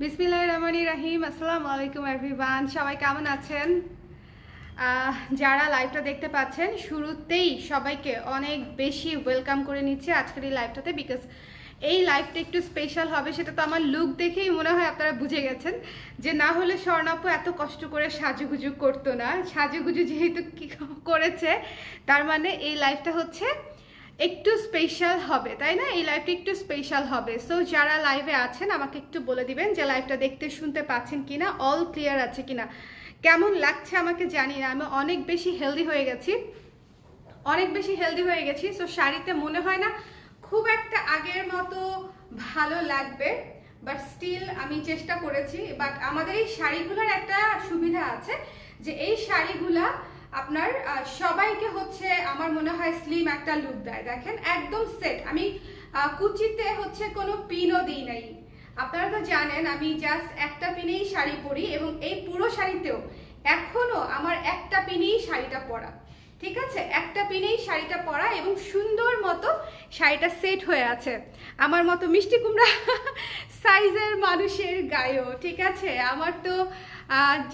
বিসমিল্লাহির রহমানির রহিম। আসসালামু আলাইকুম এভরিওয়ান, সবাই কেমন আছেন? যারা লাইভটা দেখতে পাচ্ছেন শুরুতেই সবাইকে অনেক বেশি ওয়েলকাম করে নিচ্ছি আজকের এই লাইভটাতে, বিকজ এই লাইভটা একটু স্পেশাল হবে। সেটা তো আমার লুক দেখেই মনে হয় আপনারা বুঝে গেছেন যে না হলে স্বর্ণাপু এত কষ্ট করে সাজুগুজু করতো না। সাজুগুজু যেহেতু কি করেছে, তার মানে এই লাইভটা হচ্ছে একটু স্পেশাল হবে, তাই না? এই লাইভটা একটু স্পেশাল হবে। সো যারা লাইভে আছেন আমাকে একটু বলে দিবেন যে লাইভটা দেখতে শুনতে পাচ্ছেন কিনা, অল ক্লিয়ার আছে কিনা, কেমন লাগছে আমাকে জানি না। আমি অনেক বেশি হেলদি হয়ে গেছি, সো শাড়িতে মনে হয় না খুব একটা আগের মতো ভালো লাগবে, বাট স্টিল আমি চেষ্টা করেছি। বাট আমাদের এই শাড়িগুলোর একটা সুবিধা আছে যে এই শাড়িগুলা আপনার সবাইকে হচ্ছে আমার মনে হয় স্লিম একটা লুক দেয়। দেখেন একদম সেট। আমি কুচিতে হচ্ছে কোনো পিনও দিই নাই। আপনারা তো জানেন আমি জাস্ট একটা পিনেই শাড়ি পরি, এবং এই পুরো শাড়িতেও এখনো আমার একটা পিনেই শাড়িটা পরা, ঠিক আছে? একটা পিনেই শাড়িটা পরা এবং সুন্দর মতো শাড়িটা সেট হয়ে আছে আমার মতো মিষ্টি কুমড়া সাইজের মানুষের গায়েও, ঠিক আছে? আমার তো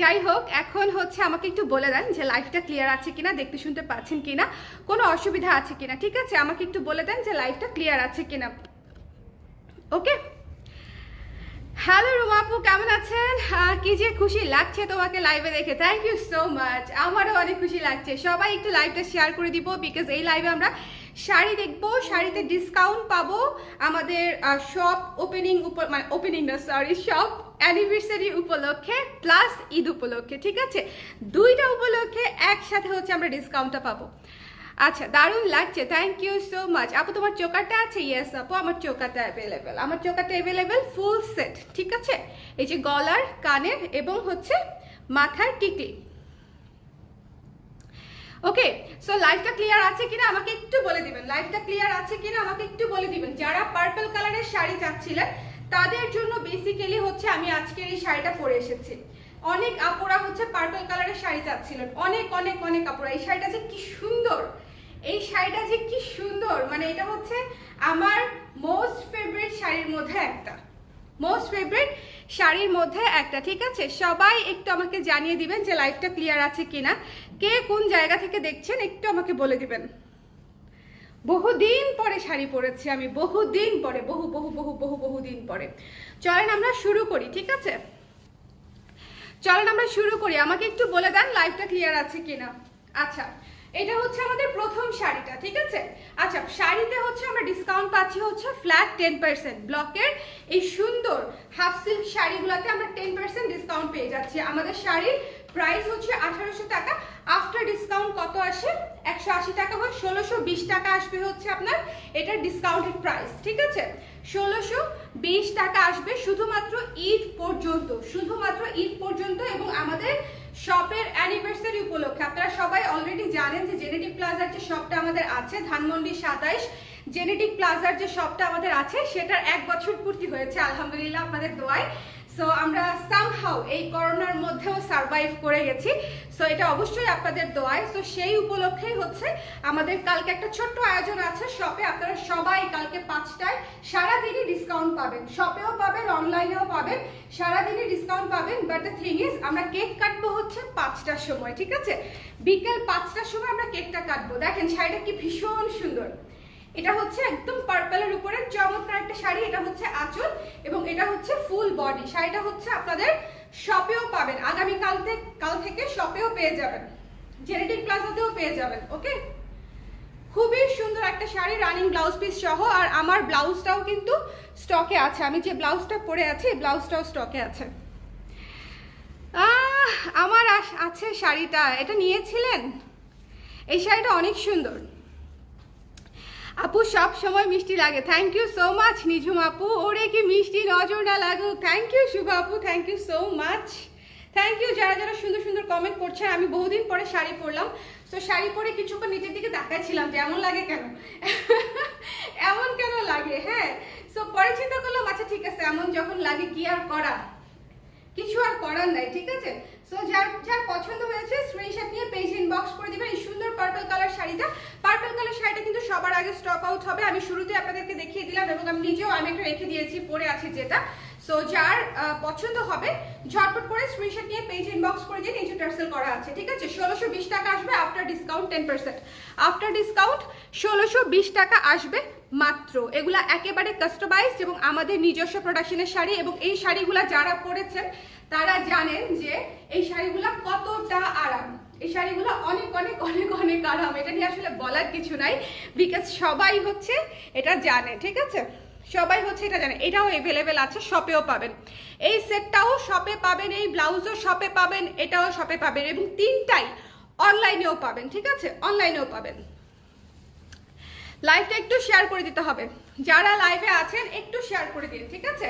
যাই হোক, এখন হচ্ছে আমাকে একটু বলে দেন যে লাইভটা ক্লিয়ার আছে কিনা, দেখতে শুনতে পাচ্ছেন কিনা, কোনো অসুবিধা আছে কিনা, ঠিক আছে? আমাকে একটু বলে দেন যে লাইভটা ক্লিয়ার আছে কিনা। ওকে, হ্যালো রুমাপু, কেমন আছেন? কি যে খুশি লাগছে তোমাকে লাইভে দেখে, থ্যাংক ইউ সো মাচ। আমারও অনেক খুশি লাগছে। সবাই একটু লাইভটা শেয়ার করে দিব, বিকজ এই লাইভে আমরা শাড়ি দেখবো, শাড়িতে ডিসকাউন্ট পাবো আমাদের শপ ওপেনিং মানে ওপেনিং না, সরি, শপ অ্যানিভার্সারি উপলক্ষে প্লাস ঈদ উপলক্ষে, ঠিক আছে? দুইটা উপলক্ষে একসাথে হচ্ছে আমরা ডিসকাউন্টটা পাবো। আচ্ছা, দারুণ লাগছে, থ্যাংক ইউ সো মাচ। আপু তোমার চোকারটা আছে? ইয়েস আপু, আমার চোকারটা অ্যাভেলেবেল, ফুল সেট, ঠিক আছে? এই যে গলার, কানের এবং হচ্ছে মাথার টিকলি। ওকে, সো লাইভটা ক্লিয়ার আছে কিনা আমাকে একটু বলে দিবেন, যারা পার্পল কালারের শাড়ি চাচ্ছিলেন তাদের জন্য বেসিক্যালি হচ্ছে আমি আজকের এই শাড়িটা পরে এসেছি। অনেক আপুরা হচ্ছে পার্পল কালারের শাড়ি চাচ্ছিলেন, অনেক অনেক অনেক আপুরা। এই শাড়িটা যে কি সুন্দর, মানে এটা হচ্ছে আমার মোস্ট ফেভারিট শাড়ির মধ্যে একটা, ঠিক আছে? সবাই একটু আমাকে জানিয়ে দিবেন যে লাইভটা ক্লিয়ার আছে কিনা, কে কোন জায়গা থেকে দেখছেন একটু আমাকে বলে দিবেন। বহুদিন পরে শাড়ি পরেছি আমি, বহুদিন পরে, বহুদিন পরে। চলেন আমরা শুরু করি, ঠিক আছে? আমাকে একটু বলে দেন লাইভটা ক্লিয়ার আছে কিনা। আচ্ছা, এটা হচ্ছে আমাদের প্রথম শাড়িটা, ঠিক আছে? আচ্ছা, শাড়িতে হচ্ছে আমরা ডিসকাউন্ট পাচ্ছি হচ্ছে ফ্ল্যাট 10%। ব্লকের এই সুন্দর হাফ সিল্ক শাড়িগুলোতে আমরা 10% ডিসকাউন্ট পেয়ে যাচ্ছি। আমাদের শাড়ির প্রাইস হচ্ছে 1800 টাকা। আফটার ডিসকাউন্ট কত আসে? 180 টাকা হয়, 1620 টাকা আসবে হচ্ছে আপনার এটার ডিসকাউন্টেড প্রাইস, ঠিক আছে? 1620 টাকা আসবে শুধুমাত্র ঈদ পর্যন্ত, এবং আমাদের শপের অ্যানিভার্সারি উপলক্ষে। আপনারা সবাই অলরেডি জানেন যে জেনেটিক প্লাজার যে শপটা আমাদের আছে ধানমন্ডি 27, জেনেটিক প্লাজার যে শপটা আমাদের আছে সেটার 1 বছর পূর্তি হয়েছে আলহামদুলিল্লাহ আপনাদের দোয়ায়। সো আমরা সামহাউ এই করোনার মধ্যেও সার্ভাইভ করে গেছি, সো এটা অবশ্যই আপনাদের দোয়ায়। সো সেই উপলক্ষেই হচ্ছে আমাদের কালকে একটা ছোট্ট আয়োজন আছে শপে। আপনারা সবাই কালকে 5টায় সারাদিনই ডিসকাউন্ট পাবেন, শপেও পাবেন, অনলাইনেও পাবেন, সারাদিনই ডিসকাউন্ট পাবেন। বাট দ্য থিং ইজ আমরা কেক কাটবো হচ্ছে 5টার সময়, ঠিক আছে? বিকেল 5টার সময় আমরা কেকটা কাটবো। দেখেন শাড়িটা কি ভীষণ সুন্দর, এটা হচ্ছে একদম পার্পলের উপরে চমৎকার একটা শাড়ি। এটা হচ্ছে আঁচল এবং এটা হচ্ছে ফুল বডি। শাড়িটা হচ্ছে আপনাদের শপেও পাবেন, কাল থেকে শপেও পেয়ে যাবেন, জেনেটিক প্লাজাতেও পেয়ে যাবেন। ওকে, খুবই সুন্দর একটা শাড়ি, রানিং ব্লাউজ পিস সহ। আর আমার ব্লাউজটাও কিন্তু স্টকে আছে, আমি যে ব্লাউজটা পরে আছি ব্লাউজটাও স্টকে আছে। আমার আছে শাড়িটা, এটা নিয়েছিলেন? এই শাড়িটা অনেক সুন্দর আপু, সব সময় মিষ্টি লাগে। থ্যাংক ইউ সো মাচ নিঝুম আপু, ওরে কি মিষ্টি, নজর না লাগুক। থ্যাংক ইউ শুভ আপু, thank you so much, thank you. যারা যারা সুন্দর সুন্দর কমেন্ট করছেন। আমি বহুদিন পরে শাড়ি পরলাম, তো শাড়ি পরে কিছুক্ষণ নিচের দিকে তাকাচ্ছিলাম যে এমন লাগে কেন এমন কেন লাগে। হ্যাঁ, সো পরে চিন্তা করলাম আচ্ছা ঠিক আছে, এমন যখন লাগে কি আর করা, কিছু আর করার নাই, ঠিক আছে? সো যার যার পছন্দ হয়েছে স্ক্রিনশট নিয়ে পেজ ইনবক্স করে দিবেন এই সুন্দর পার্পল কালার শাড়িটা। পার্পল কালার শাড়িটা কিন্তু সবার আগে স্টক আউট হবে, আমি শুরুতে আপনাদেরকে দেখিয়ে দিলাম এবং আমি নিজেও আমি একটা রেখে দিয়েছি, পরে আছি যেটা। সো যার পছন্দ হবে ঝটপট করে স্ক্রিনশট নিয়ে পেজ ইনবক্স করে দিন, এই যে টার্সেল করা আছে, ঠিক আছে? 1620 টাকা আসবে আফটার ডিসকাউন্ট 10%। আফটার ডিসকাউন্ট 1620 টাকা আসবে মাত্র। এগুলা একেবারে কাস্টমাইজড এবং আমাদের নিজস্ব প্রোডাকশনের শাড়ি, এবং এই শাড়িগুলা যারা পরেছেন তারা জানেন যে এই শাড়িগুলা কতটা আরাম। এই শাড়িগুলো অনেক অনেক অনেক অনেক আরাম, এটা নিয়ে আসলে বলার কিছু নাই, বিকজ সবাই হচ্ছে এটা জানে, ঠিক আছে? সবাই হচ্ছে এটা জানে। এটাও অ্যাভেলেবেল আছে, শপেও পাবেন, এই সেটটাও শপে পাবেন, এই ব্লাউজও শপে পাবেন, এটাও শপে পাবেন, এবং তিনটাই অনলাইনেও পাবেন, ঠিক আছে? অনলাইনেও পাবেন। লাইভটা একটু শেয়ার করে দিতে হবে, যারা লাইভে আছেন একটু শেয়ার করে দিন, ঠিক আছে?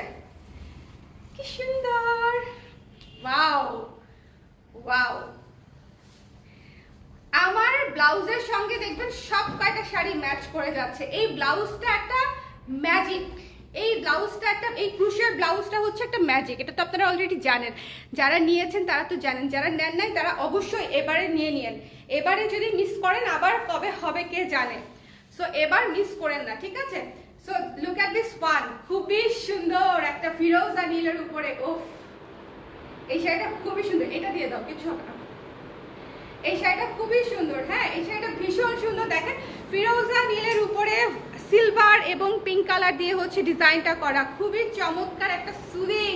কি সুন্দর, ওয়াও ওয়াও। আমার ব্লাউজের সঙ্গে দেখবেন সব কয়টা শাড়ি ম্যাচ করে যাচ্ছে। এই ব্লাউজটা একটা ম্যাজিক, এই ব্লাউজটা একটা, এই ক্রুশের ব্লাউজটা হচ্ছে একটা ম্যাজিক, এটা তো আপনারা অলরেডি জানেন, যারা নিয়েছেন তারা তো জানেন, যারা নেন নাই তারা অবশ্যই এবারে নিয়ে নিন। এবারে যদি মিস করেন আবার কবে হবে কে জানে, সো এবার মিস করেন না, ঠিক আছে? So look at this one, খুবই সুন্দর একটা ফিরোজা নীলের উপরে। ওফ, এই শাড়িটা খুবই সুন্দর, এটা দিয়ে দাও, কিছু হবে না। এই শাড়িটা খুবই সুন্দর, হ্যাঁ এই শাড়িটা ভীষণ সুন্দর। দেখেন ফিরোজা নীলের উপরে সিলভার এবং পিঙ্ক কালার দিয়ে হচ্ছে ডিজাইনটা করা, খুবই চমৎকার একটা সুদিং,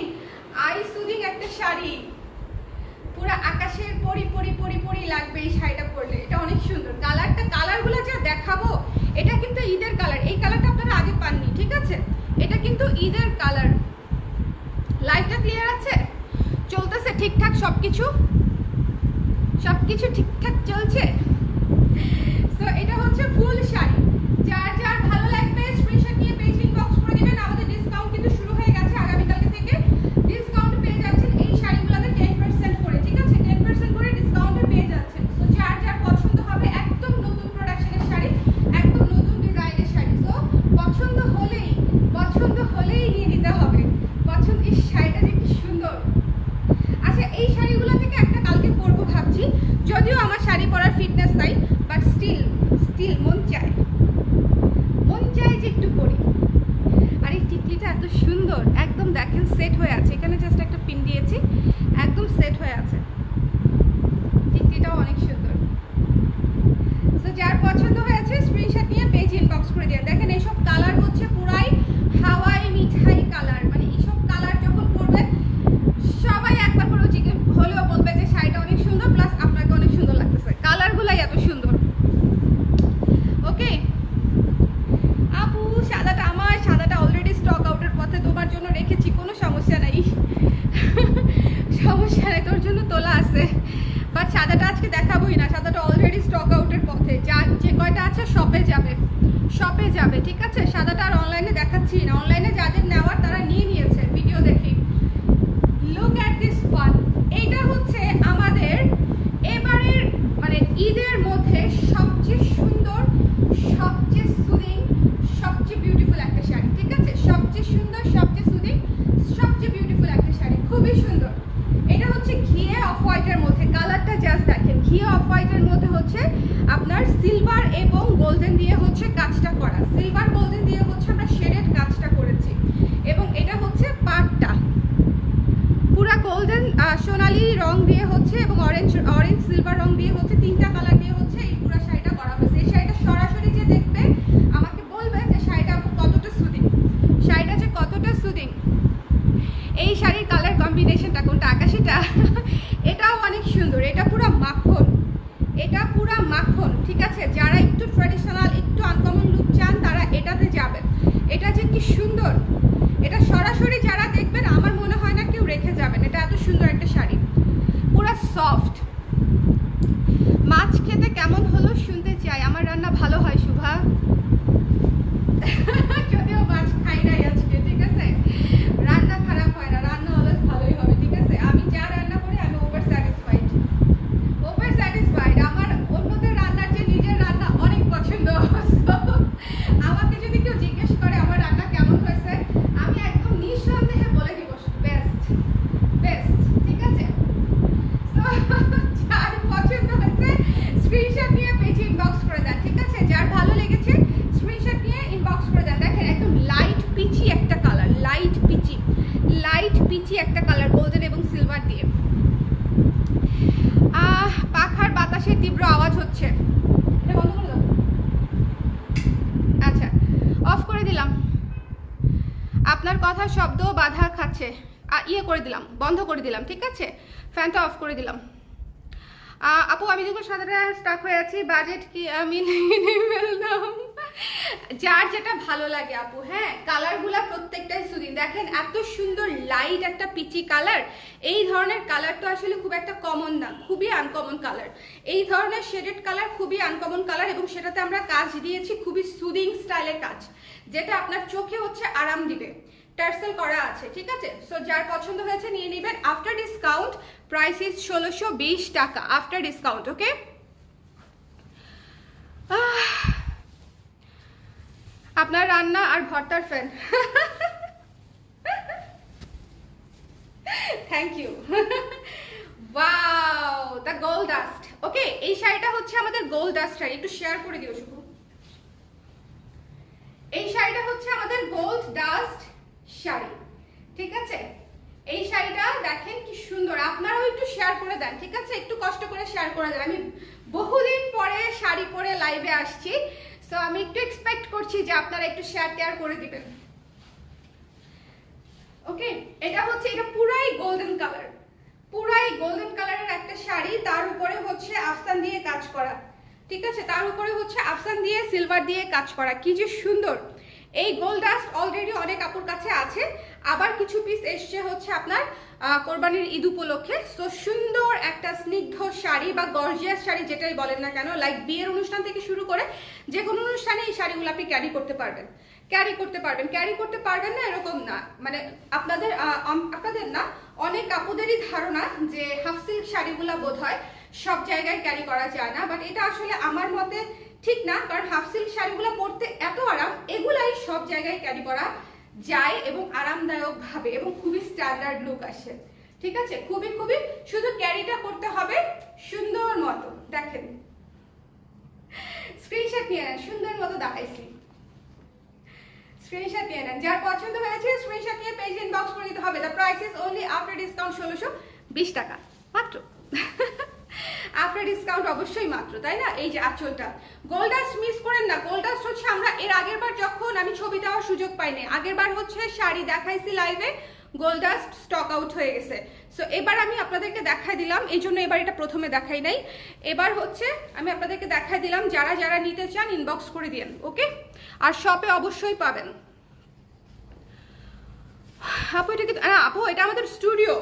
আই সুদিং একটা শাড়ি, পুরো আকাশের পরি পরি পরি পরি লাগবে এই শাড়িটা পরলে। এটা অনেক সুন্দর, কালারটা, কালারগুলো যা দেখাবো, এটা কিন্তু ঈদের কালার, এই কালারটা আপনারা আগে পাননি, ঠিক আছে? এটা কিন্তু ঈদের কালার। লাইটটা ক্লিয়ার আছে, চলতেছে ঠিকঠাক, সবকিছু ঠিকঠাক চলছে। সো এটা হচ্ছে ফুল শাড়ি, যার যার ভালো লাগবে স্ক্রিনশট নিয়ে পেজ ইনবক্স করে দিবেন। আমাদের ডিসকাউন্ট কিন্তু শুরু হয়ে গেছে, আগামীকালকে থেকে ডিসকাউন্ট পেয়ে যাচ্ছেন এই শাড়িগুলোতে 10% করে, ঠিক আছে? 10% করে ডিসকাউন্টে পেয়ে যাচ্ছেন। সো যার যার পছন্দ হবে, একদম নতুন প্রোডাকশনের শাড়ি, একদম নতুন ডিজাইনের শাড়ি। সো পছন্দ হলেই নিয়ে নিতে হবে। পছন্দ, এই শাড়িটা যে কি সুন্দর। আচ্ছা, এই শাড়িগুলো থেকে একটা কালকে পরবো ভাবছি, যদিও আমার শাড়ি পরার ফিটনেস নাই, বাট স্টিল মন চায় যে একটু পরি। আর এই টিকলিটা এত সুন্দর, একদম দেখেন সেট হয়ে আছে, এখানে জাস্ট একটা পিন দিয়েছি, একদম সেট হয়ে আছে, টিকলিটাও অনেক সুন্দর। সো যার পছন্দ হয়েছে স্ক্রিনশট নিয়ে পেজ ইনবক্স করে দিন। দেখেন এইসব কালার হচ্ছে পুরাই হাওয়াই মিঠাই কালার, মানে এইসব কালার যখন পরবেন সবাই একবার করে হলেও বলবে যে শাড়িটা অনেক সুন্দর, প্লাস আপনাকে অনেক সুন্দর লাগতেছে, কালারগুলাই এত সুন্দর। ওকে আপু, সাদাটা অলরেডি স্টক আউটের পথে, তোমার জন্য রেখেছি, কোনো সমস্যা নাই সমস্যা নাই, তোর জন্য তোলা আছে, বাট সাদাটা আজকে দেখাবোই না, সাদাটা অলরেডি স্টক আউটের পথে, যে কয়টা আছে শপে যাবে, ঠিক আছে? সাদাটা আর অনলাইনে দেখাচ্ছি না, অনলাইনে যাদের নেওয়ার তারা নিয়ে নিয়েছে, ভিডিও দেখি। লুক অ্যাট দিস ওয়ান, এইটা হচ্ছে আমাদের এবারের মানে ঈদের মধ্যে সবচেয়ে সুন্দর, সবচেয়ে সুদিং, সবচেয়ে বিউটিফুল একটা শাড়ি, ঠিক আছে? সবচেয়ে সুন্দর, সবচেয়ে সুদিং, সবচেয়ে বিউটিফুল একটা শাড়ি, খুবই সুন্দর। এটা হচ্ছে ঘিয়ে অফ হোয়াইটের মধ্যে, কালারটা জাস্ট দেখেন, ঘিয়ে অফ হোয়াইটের মধ্যে হচ্ছে আপনার সিলভার এবং গোল্ডেন দিয়ে হচ্ছে কাজটা করা, সিলভার গোল্ডেন দিয়ে হচ্ছে আমরা শেডেড কাজটা করেছি, এবং এটা হচ্ছে পাড়টা পুরা গোল্ডেন সোনালি রং দিয়ে হচ্ছে, এবং অরেঞ্জ সিলভার রং দিয়ে হচ্ছে, তিনটা কালার দিয়ে হচ্ছে এই পুরো শাড়িটা করা হয়েছে। এই শাড়িটা সরাসরি যে দেখবে আমাকে বলবে যে শাড়িটা কতটা সুদিং। এই শাড়ির কালার কম্বিনেশনটা কোনটা, আকাশিটা এটাও অনেক সুন্দর, এটা পুরা মাখন, ঠিক আছে? যারা একটু ট্র্যাডিশনাল, একটু আনকমন লুক চান তারা এটাতে যাবেন। এটা যে কি সুন্দর, এটা সরাসরি যারা দেখবেন আমার মনে হয় না কেউ রেখে যাবেন, এটা এত সুন্দর একটা শাড়ি, পুরো সফট। মাছ খেতে কেমন হলো শুনতে চাই, আমার রান্না ভালো হয় শুভা যদিও মাছ খাই নাই আজকে, ঠিক আছে? রান্না খারাপ হয় না, রান্না অলওয়েজ ভালোই হবে, ঠিক আছে? আমি যা রান্না করি আমি ওভার স্যাটিসফাইড। আমার অন্যদের রান্নার চেয়ে নিজের রান্না অনেক পছন্দ। আমাকে যদি কেউ জিজ্ঞেস করে আমার রান্না কেমন হয়েছে, আমি একদম নিঃসন্দেহে পিচি একটা কালার, গোল্ডেন এবং সিলভার দিয়ে। পাখার বাতাসের তীব্র আওয়াজ হচ্ছে, এটা বন্ধ করে দাও। আচ্ছা, অফ করে দিলাম। আপনার কথা শব্দ বাধা খাচ্ছে, ইয়ে করে দিলাম, বন্ধ করে দিলাম, ঠিক আছে? ফ্যানটা অফ করে দিলাম। আপু আমি দেখুন সাদাটা স্টাক হয়ে আছি, বাজেট কি আমি ফেললাম। যার যেটা ভালো লাগে আপু, হ্যাঁ কালারগুলা প্রত্যেকটাই সুদিন। দেখেন এত সুন্দর লাইট একটা পিচি কালার, এই ধরনের কালার তো আসলে খুব একটা কমন না, খুবই আনকমন কালার। এই ধরনের শেডেড কালার খুবই আনকমন কালার, এবং সেটাতে আমরা কাজ দিয়েছি খুবই সুদিং স্টাইলের কাজ, যেটা আপনার চোখে হচ্ছে আরাম দিবে। টার্সেল করা আছে, ঠিক আছে? সো যার পছন্দ হয়েছে নিয়ে নেবেন। আফটার ডিসকাউন্ট প্রাইস ইজ 1620 টাকা আফটার ডিসকাউন্ট। ওকে, আপনার রান্না আর ভর্তার fan. Thank you. Wow, the gold dust. Okay, এই শাড়িটা হচ্ছে আমাদের গোল্ড ডাস্ট শাড়ি, একটু শেয়ার করে দিও শুধু। এই শাড়িটা হচ্ছে আমাদের গোল্ড ডাস্ট শাড়ি, ঠিক আছে? এই শাড়িটা দেখেন কি সুন্দর, আপনারাও একটু শেয়ার করে দেন, ঠিক আছে? একটু কষ্ট করে শেয়ার করে দেন। আমি বহুদিন পরে শাড়ি পরে লাইভে আসছি, সো আমি একটু এক্সপেক্ট করছি যে আপনারা একটু শেয়ার করে দিবেন। ওকে, এটা হচ্ছে, এটা পুরাই গোল্ডেন কালার, পুরাই গোল্ডেন কালারের একটা শাড়ি, তার উপরে হচ্ছে আফসান দিয়ে কাজ করা, ঠিক আছে? তার উপরে হচ্ছে আফসান দিয়ে সিলভার দিয়ে কাজ করা, কি যে সুন্দর। এই গোল্ড ডাস্ট অলরেডি অনেক আপুর কাছে আছে, আবার কিছু পিস এসছে হচ্ছে আপনার কোরবানির ঈদ উপলক্ষে। সো সুন্দর একটা স্নিগ্ধ শাড়ি বা গর্জিয়াস শাড়ি যেটাই বলেন না কেন, লাইক বিয়ের অনুষ্ঠান থেকে শুরু করে যে কোনো অনুষ্ঠানে এই শাড়িগুলো আপনি ক্যারি করতে পারবেন, ক্যারি করতে পারবেন না এরকম না, মানে আপনাদের না, অনেক আপুদেরই ধারণা যে হাফ সিল্ক শাড়িগুলো বোধহয় সব জায়গায় ক্যারি করা যায় না, বাট এটা আসলে আমার মতে ঠিক না, কারণ হাফ সিল্ক শাড়িগুলো পরতে এত আরাম, এগুলাই সব জায়গায় ক্যারি করা যায় এবং আরামদায়ক ভাবে, এবং খুবই স্ট্যান্ডার্ড লুক আসে, ঠিক আছে? খুবই খুবই, শুধু ক্যারিটা করতে হবে সুন্দর মতো। দেখেন স্ক্রিনশট নিয়ে নেন, সুন্দর মতো দেখাইছি, স্ক্রিনশট নিয়ে নেন। যার পছন্দ হয়েছে স্ক্রিনশট নিয়ে পেজ ইনবক্স করে দিতে হবে। The price is only after discount 1620 টাকা মাত্র। আফটার ডিসকাউন্ট অবশ্যই মাত্র, তাই না? এই যে আঁচলটা গোল্ড ডাস্ট মিস করেন না। গোল্ড ডাস্ট হচ্ছে আমরা এর আগের বার যখন আমি ছবি দেওয়ার সুযোগ পাইনি, আগের বার হচ্ছে শাড়ি দেখাইছি লাইভে, গোল্ড ডাস্ট স্টক আউট হয়ে গেছে। সো এবার আমি আপনাদেরকে দেখাই দিলাম, এই জন্য এবার এটা প্রথমে দেখাই নাই, এবার হচ্ছে আমি আপনাদেরকে দেখাই দিলাম। যারা যারা নিতে চান ইনবক্স করে দিন, ওকে? আর শপে অবশ্যই পাবেন। আপু এটা কি, আপু এটা আমাদের স্টুডিও,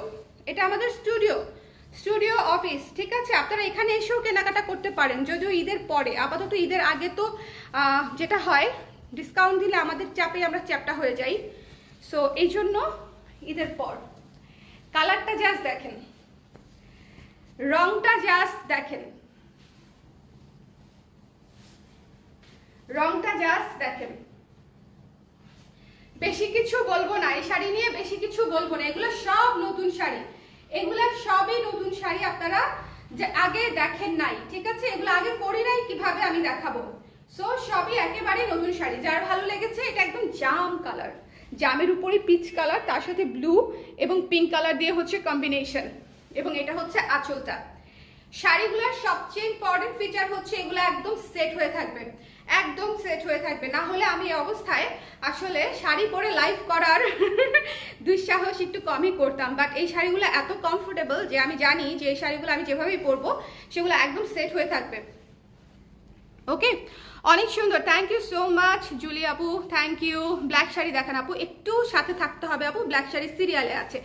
এটা আমাদের স্টুডিও অফিস, ঠিক আছে? আপনারা এখানে এসেও কেনাকাটা করতে পারেন, যদিও ঈদের পরে। আপাতত ঈদের আগে তো যেটা হয় ডিসকাউন্ট দিলে আমাদের চাপে আমরা চ্যাপটা হয়ে যাই, সো এই জন্য ঈদের পর। কালারটা জাস্ট দেখেন, রংটা জাস্ট দেখেন, রংটা জাস্ট দেখেন। বেশি কিছু বলবো না এই শাড়ি নিয়ে, বেশি কিছু বলবো না, এগুলো সব নতুন শাড়ি, এগুলা সবই নতুন শাড়ি, আপনারা যে আগে দেখেন নাই, ঠিক আছে? এগুলো আগে করি নাই, কিভাবে আমি দেখাবো? সো সবই একেবারে নতুন শাড়ি। যার ভালো লেগেছে, এটা একদম জাম কালার, জামের উপরে পিচ কালার, তার সাথে ব্লু এবং পিঙ্ক কালার দিয়ে হচ্ছে কম্বিনেশন, এবং এটা হচ্ছে আঁচলটা। শাড়িগুলোর সবচেয়ে ইম্পর্টেন্ট ফিচার হচ্ছে এগুলো একদম সেট হয়ে থাকবে, একদম সেট হয়ে থাকবে, না হলে আমি এই অবস্থায় আসলে শাড়ি পরে লাইভ করার দুঃসাহস একটু কমই করতাম। বাট এই শাড়িগুলো এত কমফোর্টেবল যে আমি জানি যে এই শাড়িগুলো আমি যেভাবেই পরবো সেগুলো একদম সেট হয়ে থাকবে। ওকে, অনেক সুন্দর, thank you so much Julie আপু, থ্যাংক ইউ। ব্ল্যাক শাড়ি দেখান আপু, একটু সাথে থাকতে হবে আপু, ব্ল্যাক শাড়ি সিরিয়ালে আছে,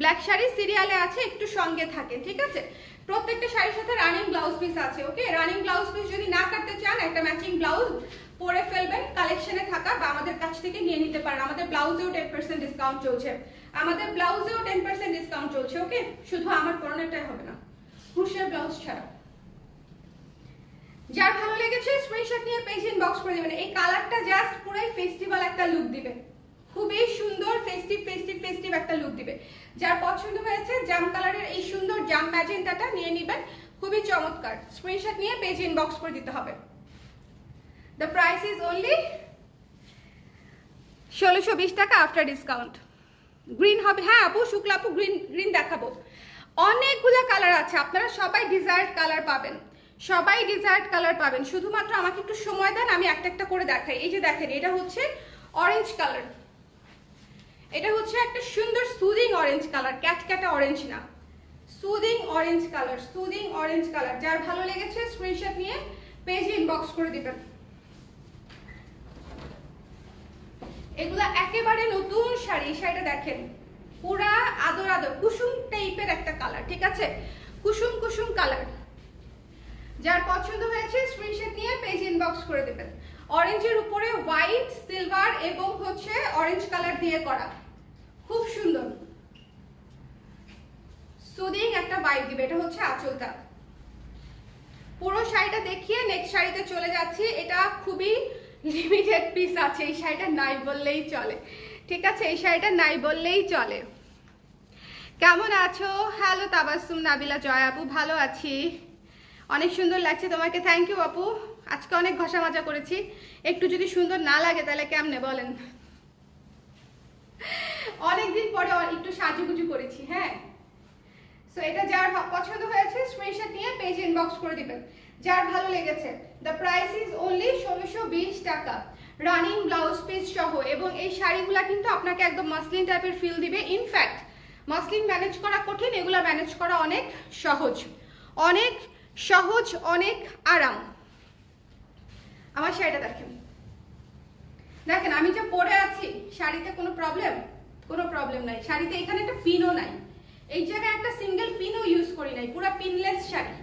ব্ল্যাক শাড়ি সিরিয়ালে আছে, একটু সঙ্গে থাকেন, ঠিক আছে? প্রত্যেকটা শাড়ির সাথে রানিং ব্লাউজ পিস আছে, ওকে? রানিং ব্লাউজ পিস যদি না কাটতে চান, একটা ম্যাচিং ব্লাউজ পরে ফেলবেন, কালেকশনে থাকা বা আমাদের কাছ থেকে নিয়ে নিতে পারেন। আমাদের ব্লাউজেও 10% ডিসকাউন্ট চলছে, আমাদের ব্লাউজেও 10% ডিসকাউন্ট চলছে, ওকে? শুধু আমার পরনেরটাই হবে না, হুশের ব্লাউজ ছাড়া। যার ভালো লেগেছে স্ক্রিনশট নিয়ে পেজ ইনবক্স করে দিবেন। এই কালারটা জাস্ট পুরোই ফেস্টিভ্যাল একটা লুক দিবে, খুবই সুন্দর ফেস্টিভ একটা লুক দিবে। যার পছন্দ হয়েছে জাম কালারের এই সুন্দর জাম ম্যাজেন্টাটা নিয়ে নেবেন, খুবই চমৎকার। স্ক্রিনশট নিয়ে পেজ ইনবক্স করে দিতে হবে। দ্য প্রাইস ইজ অনলি 1620 টাকা আফটার ডিসকাউন্ট। গ্রিন হবে, হ্যাঁ আপু, শুক্লা আপু গ্রিন গ্রিন দেখাবো। অনেকগুলো কালার আছে, আপনারা সবাই ডিজায়ার্ড কালার পাবেন, সবাই ডিজায়ার্ড কালার পাবেন। শুধুমাত্র আমাকে একটু সময় দেন, আমি একটা একটা করে দেখাই। এই যে দেখেন, এটা হচ্ছে অরেঞ্জ কালার, এটা হচ্ছে একটা সুন্দর সুদিং অরেঞ্জ কালার, ক্যাটক্যাটা অরেঞ্জ না, soothing orange colour, soothing orange colour. যার ভালো লেগেছে স্ক্রিনশট নিয়ে পেজে ইনবক্স করে দিবেন। এগুলা একেবারে নতুন শাড়ি, শাড়িটা দেখেন পুরা আদর আদর কুসুম টাইপের একটা কালার, ঠিক আছে, কুসুম কুসুম কালার। যার পছন্দ হয়েছে স্ক্রিনশট নিয়ে পেজ ইনবক্স করে দেবেন। অরেঞ্জের উপরে হোয়াইট, সিলভার এবং হচ্ছে অরেঞ্জ কালার দিয়ে করা, খুব সুন্দর সুদিং একটা ভাইব দিবে। এটা হচ্ছে আঁচলটা। পুরো শাড়িটা দেখিয়ে নেক্সট শাড়িতে চলে যাচ্ছি। এটা খুবই লিমিটেড পিস আছে, এই শাড়িটা নাই বললেই চলে, ঠিক আছে, এই শাড়িটা নাই বললেই চলে। কেমন আছো? হ্যালো তাবাসসুম নাবিলা জয় আপু, ভালো আছি, অনেক সুন্দর লাগছে তোমাকে, থ্যাংক ইউ আপু। আজকে অনেক ঘষা মাজা করেছি, একটু যদি সুন্দর না লাগে তাহলে কেমনে বলেন? অনেকদিন পরে একটু সাজুগুজু করেছি, হ্যাঁ। সো এটা যার পছন্দ হয়েছে স্ক্রিনশট নিয়ে পেজ ইনবক্স করে দিবেন, যার ভালো লেগেছে। দ্য প্রাইস ইজ অনলি 1620 টাকা, রানিং ব্লাউজ পিস সহ। এবং এই শাড়িগুলা কিন্তু আপনাকে একদম মাসলিন টাইপের ফিল দিবে। ইনফ্যাক্ট মাসলিন ম্যানেজ করা কঠিন, এগুলা ম্যানেজ করা অনেক সহজ, অনেক সহজ, অনেক আরাম। আমার শাড়িটা দেখেন, দেখেন আমি যে পরে আছি শাড়িতে কোনো প্রবলেম, কোনো প্রবলেম নাই। শাড়িতে এখানে একটা পিনও নাই, এই জায়গায় একটা সিঙ্গেল পিনও ইউজ করি নাই, পুরো পিনলেস শাড়ি।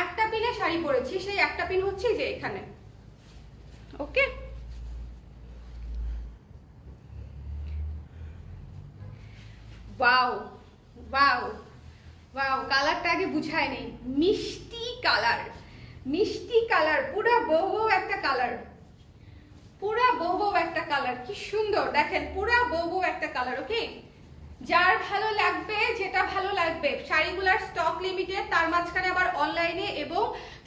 একটা পিনে শাড়ি পরেছি, সেই একটা পিন হচ্ছে যে এখানে, ওকে। ওয়াও ওয়াও ওয়াও, কালারটা আগে বুঝায় নেই, মিষ্টি কালার, মিষ্টি কালার, পুরা বউ বউ একটা কালার, পুরা বউ বউ একটা কালার, কি সুন্দর দেখেন, পুরা বউ বউ একটা কালার, ওকে। যার ভালো লাগবে, যেটা ভালো লাগবে, শাড়িগুলার স্টক লিমিটেড, তার মাঝখানে আবার অনলাইনে এবং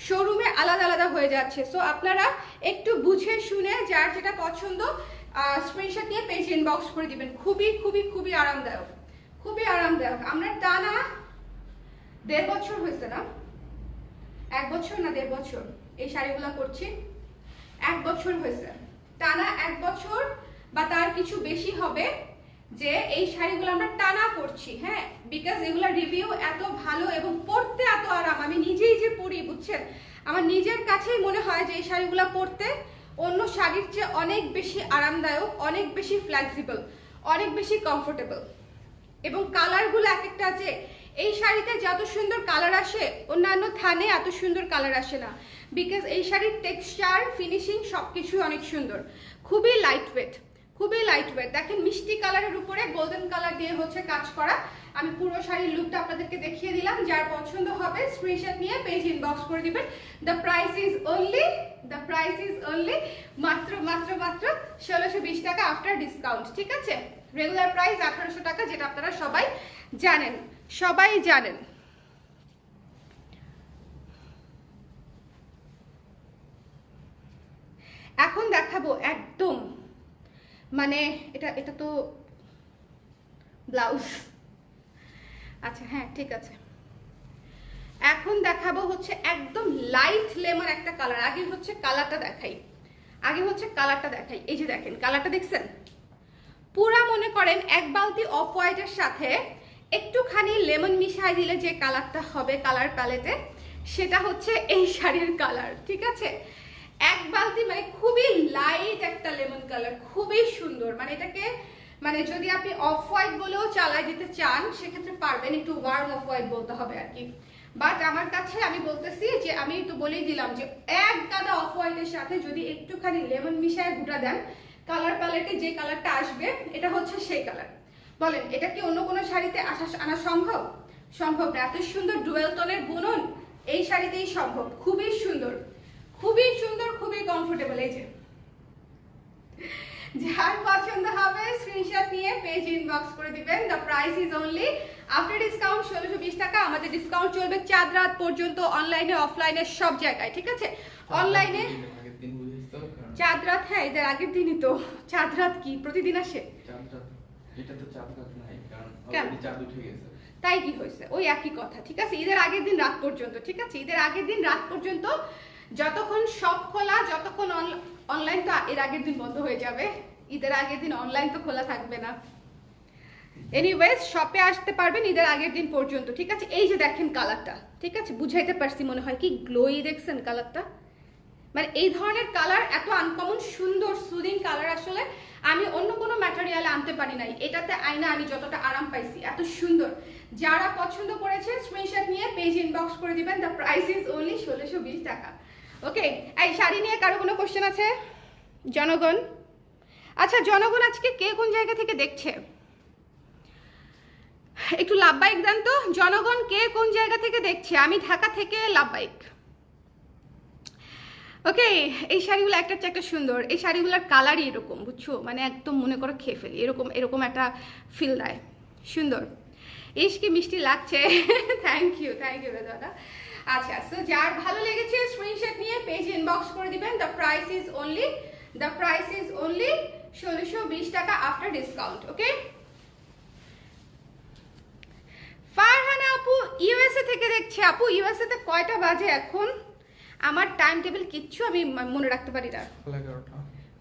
শোরুমে আলাদা আলাদা হয়ে যাচ্ছে। সো আপনারা একটু বুঝে শুনে যার যেটা পছন্দ স্ক্রিনশট নিয়ে পেজ ইনবক্স করে দিবেন। খুবই খুবই খুবই আরামদায়ক, খুবই আরামদায়ক। আমরা টানা 1.5 বছর হয়েছে না, 1 বছর না 1.5 বছর এই শাড়িগুলা করছি, 1 বছর হয়েছে, টানা 1 বছর বা তার কিছু বেশি হবে যে এই শাড়িগুলো আমরা টানা করছি, হ্যাঁ। বিকজ এগুলা রিভিউ এত ভালো এবং পরতে এত আরাম, আমি নিজেই যে পরি বুঝছেন, আমার নিজের কাছেই মনে হয় যে এই শাড়িগুলো পরতে অন্য শাড়ির চেয়ে অনেক বেশি আরামদায়ক, অনেক বেশি ফ্লেক্সিবল, অনেক বেশি কমফোর্টেবল। এবং কালারগুলো এক একটা আছে, এই শাড়িতে যত সুন্দর কালার আসে অন্যান্য থানে এত সুন্দর কালার আসে না, বিকজ এই শাড়ির টেক্সচার, ফিনিশিং সবকিছু অনেক সুন্দর, খুবই লাইট ওয়েট, খুবই লাইট ওয়েট। দেখেন মিষ্টি কালারের উপরে গোল্ডেন কালার দিয়ে হচ্ছে কাজ করা। আমি পুরো শাড়ির লুকটা আপনাদেরকে দেখিয়ে দিলাম, যার পছন্দ হবে স্ক্রিনশট নিয়ে পেজ ইনবক্স করে দিবেন। The price is only, the price is only মাত্র মাত্র মাত্র 1620 টাকা আফটার ডিসকাউন্ট, ঠিক আছে। রেগুলার প্রাইস 1800 টাকা, যেটা আপনারা সবাই জানেন, সবাই জানেন। এখন দেখাবো একদম মানে এটা এটা তো ব্লাউজ, আচ্ছা হ্যাঁ ঠিক আছে। এখন দেখাবো হচ্ছে একদম লাইট লেমন একটা কালার। আগে হচ্ছে কালারটা দেখাই, আগে হচ্ছে কালারটা দেখাই। এই যে দেখেন কালারটা দেখছেন, পুরা মনে করেন 1 বালতি অফ হোয়াইটের সাথে একটুখানি লেমন মিশাই দিলে যে কালারটা হবে কালার প্যালেটে, সেটা হচ্ছে এই শাড়ির কালার, ঠিক আছে। 1 বালতি মানে খুবই লাইট একটা লেমন কালার, খুবই সুন্দর। মানে এটাকে মানে যদি আপনি অফ হোয়াইট বলেও চালাই দিতে চান সেক্ষেত্রে পারবেন, একটু ওয়ার্ম অফ হোয়াইট বলতে হবে আর কি। বাট আমার কাছে আমি বলতেছি যে আমি তো বলেই দিলাম যে 1 গাদা অফ হোয়াইটের সাথে যদি একটুখানি লেমন মিশায় গুটা দেন, কালার প্যালেটে যে কালারটা আসবে এটা হচ্ছে সেই কালার। বলেন এটা কি অন্য কোনো শাড়িতে আনা সম্ভব? সম্ভব না। এত সুন্দর ডুয়েল টোনের বুনন এই শাড়িতেই সম্ভব। খুবই সুন্দর, খুবই সুন্দর, খুবই কমফোর্টেবল। এই যে যার পছন্দ হবে স্ক্রিনশট নিয়ে পেজ ইনবক্স করে দিবেন। The price is only after discount 1620 টাকা। আমাদের ডিসকাউন্ট চলবে চাঁদ রাত পর্যন্ত, অনলাইনে অফলাইনে সব জায়গায়, ঠিক আছে। অনলাইনে চাঁদ রাত, হ্যাঁ এদের আগের দিনই তো। চাঁদ রাত কি প্রতিদিন আসে? এটা তো চাঁদ রাত নাই, কারণ কেন? অলরেডি চাঁদ উঠে গেছে। তাই কি হয়েছে? ওই একই কথা, ঠিক আছে? ঈদের আগের দিন রাত পর্যন্ত, ঠিক আছে? ঈদের আগের দিন রাত পর্যন্ত যতক্ষণ শপ খোলা, যতক্ষণ অনলাইন, তো এর আগের দিন বন্ধ হয়ে যাবে। ঈদের আগের দিন অনলাইন তো খোলা থাকবে না। এনিওয়েজ, শপে আসতে পারবেন ঈদের আগের দিন পর্যন্ত, ঠিক আছে? এই যে দেখেন কালারটা, ঠিক আছে? বুঝাইতে পারছি মনে হয়, কি গ্লোই দেখছেন কালারটা? মানে এই ধরনের কালার এত আনকমন সুন্দর সুদিং কালার আসলে আমি অন্য কোনো ম্যাটেরিয়ালে আনতে পারি নাই। এটাতে আয়না আমি যতটা আরাম পাইছি, এত সুন্দর। যারা পছন্দ করেছে স্ক্রিনশট নিয়ে পেজ ইনবক্স করে দিবেন। দ্য প্রাইস ইজ অনলি 1620 টাকা। ওকে, এই শাড়ি নিয়ে কারো কোনো কোশ্চেন আছে জনগণ? আচ্ছা জনগণ, আজকে কে কোন জায়গা থেকে দেখছে একটু লাভবাইক দেন তো। জনগণ কে কোন জায়গা থেকে দেখছে? আমি ঢাকা থেকে লাভবাইক। ওকে, এই শাড়িগুলো একটার চেয়ে একটা সুন্দর। এই শাড়িগুলোর কালারই এরকম, বুঝছো? মানে একদম মনে করো খেয়ে ফেলি, এরকম এরকম একটা ফিল দেয়, সুন্দর। ইস কি মিষ্টি লাগছে। থ্যাংক ইউ দাদা। আচ্ছা, সো যার ভালো লেগেছে স্ক্রিনশট নিয়ে পেজ ইনবক্স করে দিবেন। দ্য প্রাইস ইজ অনলি 1620 টাকা আফটার ডিসকাউন্ট। ওকে, ফারহানা আপু ইউএসএ থেকে দেখছে। আপু ইউএসএ তে কয়টা বাজে এখন? আমার টাইম টেবিল কিচ্ছু আমি মনে রাখতে পারি না।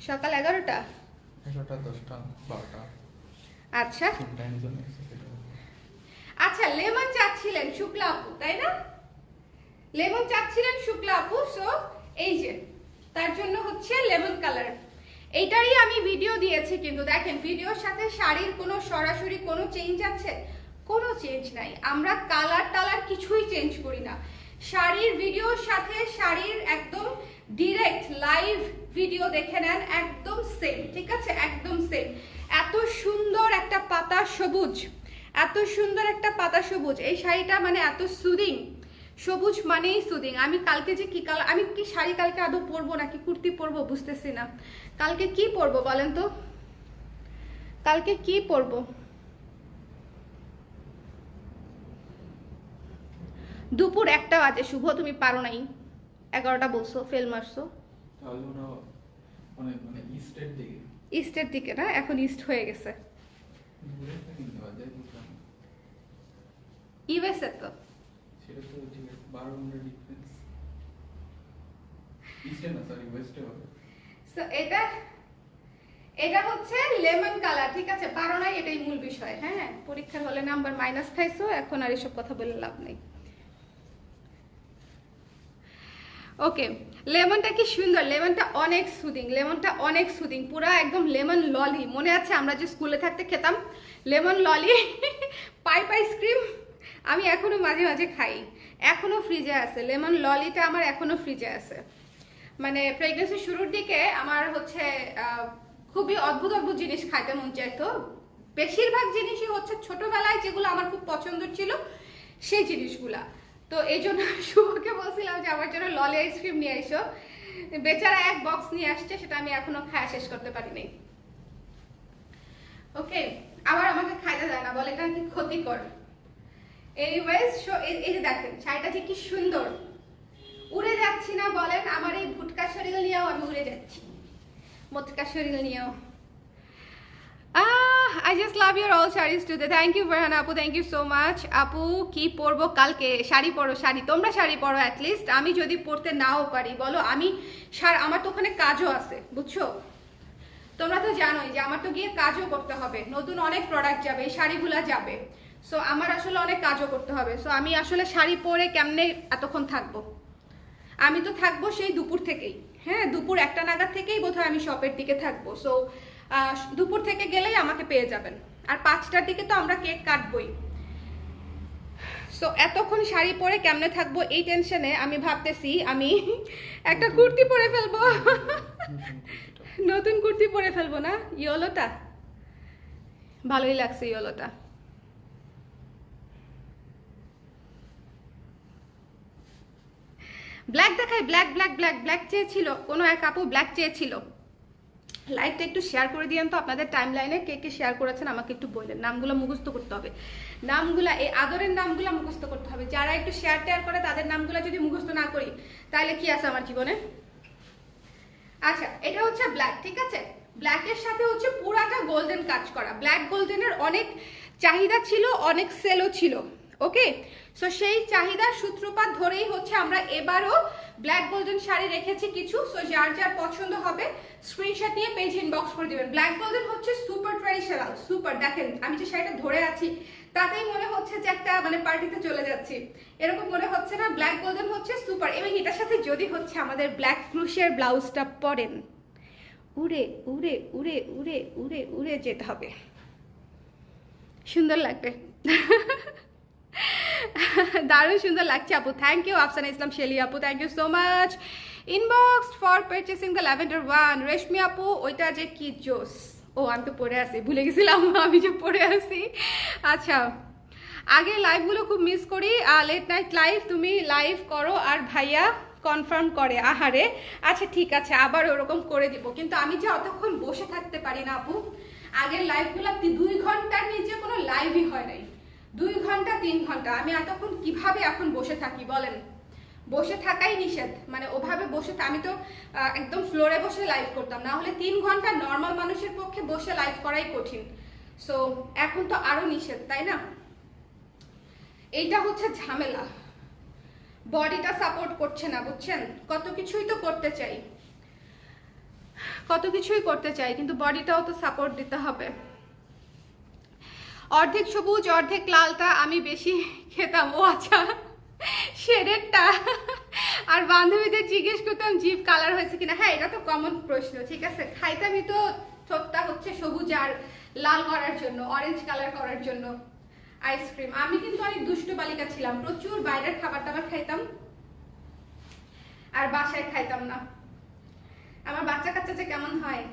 সকাল 11টা 10টা 12টা। আচ্ছা আচ্ছা, লেমন চাচ্ছিলেন শুক্লা আপু, তাই না? লেমন চাচ্ছিলেন শুক্লা আপু। সো এই যে তার জন্য হচ্ছে লেমন কালার। এইটারই আমি ভিডিও দিয়েছি, কিন্তু দেখেন ভিডিওর সাথে শাড়ির কোনো সরাসরি কোনো চেঞ্জ আছে? কোনো চেঞ্জ নাই। আমরা কালার টালার কিছুই চেঞ্জ করি না। শাড়ির ভিডিওর সাথে শাড়ির একদম ডিরেক্ট লাইভ ভিডিও দেখে নেন, একদম সেম, ঠিক আছে? একদম সেম। এত সুন্দর একটা পাতা সবুজ, এত সুন্দর একটা পাতা সবুজ। এই শাড়িটা মানে এত সুদিং, সবুজ মানেই সুদিং। আমি কালকে যে কি কালার, আমি কি শাড়ি কালকে আদৌ পরবো নাকি কুর্তি পরবো বুঝতেছি না। কালকে কি পরবো বলেন তো? কালকে কি পরবো? দুপুর 1টা বাজে। শুভ তুমি পারো নাই, 11টা বলছো, ফেল মারছো। তাহলে ওরা অনেক মানে ইস্টের দিকে, ইস্টের দিকে না? এখন ইস্ট হয়ে গেছে। দূরে থেকে নিতে হয়, যাই বুঝলাম। ইউএসএ তো সেটা তো ঠিক আছে, 12 ঘন্টার ডিফারেন্স। ইস্টে না, সরি ওয়েস্টে হবে। সো এটা হচ্ছে লেমন কালার, ঠিক আছে? পারো নাই, এটাই মূল বিষয়। হ্যাঁ, পরীক্ষার হলে নাম্বার মাইনাস খাইছো, এখন আর এসব কথা বলে লাভ নেই। ওকে, লেমনটা কি সুন্দর, লেমনটা অনেক সুদিং, লেমনটা অনেক সুদিং, পুরা একদম লেমন ললি। মনে আছে আমরা যে স্কুলে থাকতে খেতাম লেমন ললি, পাইপ আইসক্রিম? আমি এখনো মাঝে মাঝে খাই, এখনো ফ্রিজে আছে লেমন ললিটা, আমার এখনো ফ্রিজে আছে। মানে প্রেগনেন্সির শুরুর দিকে আমার হচ্ছে খুবই অদ্ভুত অদ্ভুত জিনিস খাইতে মন চাইতো। বেশিরভাগ জিনিসই হচ্ছে ছোটবেলায় যেগুলো আমার খুব পছন্দ ছিল সেই জিনিসগুলা। তো এই জন্য শুভকে বলছিলাম যে আমার জন্য ললি আইসক্রিম নিয়ে এসো। বেচারা এক বক্স নিয়ে আসছে, সেটা আমি এখনো খাওয়া শেষ করতে পারিনি। ওকে, আবার আমাকে খাইতে দেয় না, বলে এটা কি ক্ষতিকর। এনিওয়েজ, এই যে দেখেন শাড়িটা যে কি সুন্দর, উড়ে যাচ্ছি না বলেন? আমার এই ভুটকা শরীর নিয়েও আমি উড়ে যাচ্ছি, মোটকা শরীর নিয়েও। I just love your all sarees today. Thank you Farhana আপু, thank you so much. আপু কি পরবো কালকে? শাড়ি পরো, শাড়ি। তোমরা শাড়ি পরো অ্যাটলিস্ট। আমি যদি পরতে নাও পারি বলো, আমি আমার তো ওখানে কাজও আছে, বুঝছো? তোমরা তো জানোই যে আমার তো গিয়ে কাজও করতে হবে, নতুন অনেক প্রোডাক্ট যাবে, এই শাড়িগুলা যাবে। সো আমার আসলে অনেক কাজও করতে হবে। সো আমি আসলে শাড়ি পরে কেমনে এতক্ষণ থাকবো? আমি তো থাকবো সেই দুপুর থেকেই। হ্যাঁ, দুপুর 1টা নাগাদ থেকেই বোধহয় আমি শপের দিকে থাকবো। সো দুপুর থেকে গেলেই আমাকে পেয়ে যাবেন। আর 5টার দিকে তো আমরা কেক কাটবই। সো এতক্ষণ শাড়ি পরে কেমনে থাকবো এই টেনশনে আমি ভাবতেছি আমি একটা কুর্তি পরে ফেলবো। নতুন কুর্তি পরে ফেলবো না? ইয়েলোটা ভালোই লাগছে, ইয়েলোটা। ব্ল্যাক দেখাই, ব্ল্যাক ব্ল্যাক ব্ল্যাক ব্ল্যাক চেয়েছিল কোনো এক আপু, ব্ল্যাক চেয়েছিল। লাইভটা একটু শেয়ার করে দিয়েন তো আপনাদের টাইম লাইনে, কে কে শেয়ার করেছেন আমাকে একটু বললেন। নামগুলো মুখস্থ করতে হবে, নামগুলা, এই আদরের নামগুলো মুখস্থ করতে হবে। যারা একটু শেয়ার টেয়ার করে তাদের নামগুলো যদি মুখস্থ না করি তাহলে কি আছে আমার জীবনে? আচ্ছা, এটা হচ্ছে ব্ল্যাক, ঠিক আছে? ব্ল্যাকের সাথে হচ্ছে পুরাটা গোল্ডেন কাজ করা। ব্ল্যাক গোল্ডেনের অনেক চাহিদা ছিল, অনেক সেলও ছিল। ওকে, সো সেই চাহিদার সূত্রপাত ধরেই হচ্ছে আমরা এবারও ব্ল্যাক গোল্ডেন শাড়ি রেখেছি কিছু। সো যার যার পছন্দ হবে স্ক্রিনশট নিয়ে পেজ ইনবক্স করে দিবেন। ব্ল্যাক গোল্ডেন হচ্ছে সুপার ট্র্যাডিশনাল, সুপার। দেখেন আমি যে শাড়িটা ধরে আছি তাতেই মনে হচ্ছে যে একটা মানে পার্টিতে চলে যাচ্ছি, এরকম মনে হচ্ছে না? ব্ল্যাক গোল্ডেন হচ্ছে সুপার। এবং এটার সাথে যদি হচ্ছে আমাদের ব্ল্যাক ক্রুশের ব্লাউজটা পরেন, উড়ে উড়ে উড়ে উড়ে উড়ে উড়ে যেতে হবে, সুন্দর লাগবে। দারুণ সুন্দর লাগছে আপু, থ্যাংক ইউ। আফসানা ইসলাম শেলি আপু, thank you so much. Inbox for purchasing the lavender one. Reshmi আপু ওইটা যে কি জোস। ও আমি তো পড়ে আসি, ভুলে গেছিলাম আমি যে পড়ে আসি। আচ্ছা, আগে লাইভগুলো খুব মিস করি। লেট নাইট লাইভ, তুমি লাইভ করো আর ভাইয়া কনফার্ম করে। আহারে, আচ্ছা ঠিক আছে, আবার ওরকম করে দিব। কিন্তু আমি যে অতক্ষণ বসে থাকতে পারি না আপু। আগের লাইভগুলো 2 ঘন্টার নিচে কোনো লাইভই হয় নাই, 2 ঘন্টা 3 ঘন্টা। আমি এতক্ষণ কিভাবে এখন বসে থাকি বলেন? বসে থাকাই নিষেধ, মানে ওভাবে বসে আমি তো একদম ফ্লোরে বসে লাইভ করতাম, না হলে 3 ঘন্টা নর্মাল মানুষের পক্ষে বসে লাইভ করাই কঠিন। সো এখন তো আরো নিষেধ, তাই না? এইটা হচ্ছে ঝামেলা, বডিটা সাপোর্ট করছে না, বুঝছেন? কত কিছুই তো করতে চাই, কত কিছুই করতে চাই, কিন্তু বডিটাও তো সাপোর্ট দিতে হবে। অর্ধেক সবুজ অর্ধেক লালটা আমি বেশি খেতাম। ও আচ্ছা, শেডেরটা। আর বান্ধবীদের জিজ্ঞেস করতাম জিভ কালার হয়েছে কিনা। হ্যাঁ, এটা তো কমন প্রশ্ন, ঠিক আছে। খাইতামই তো ঠোঁটটা হচ্ছে সবুজ আর লাল করার জন্য, অরেঞ্জ কালার করার জন্য আইসক্রিম। আমি কিন্তু অনেক দুষ্ট বালিকা ছিলাম, প্রচুর বাইরের খাবার টাবার খাইতাম আর বাসায় খাইতাম না। আমার বাচ্চা কাচ্চা যে কেমন হয়।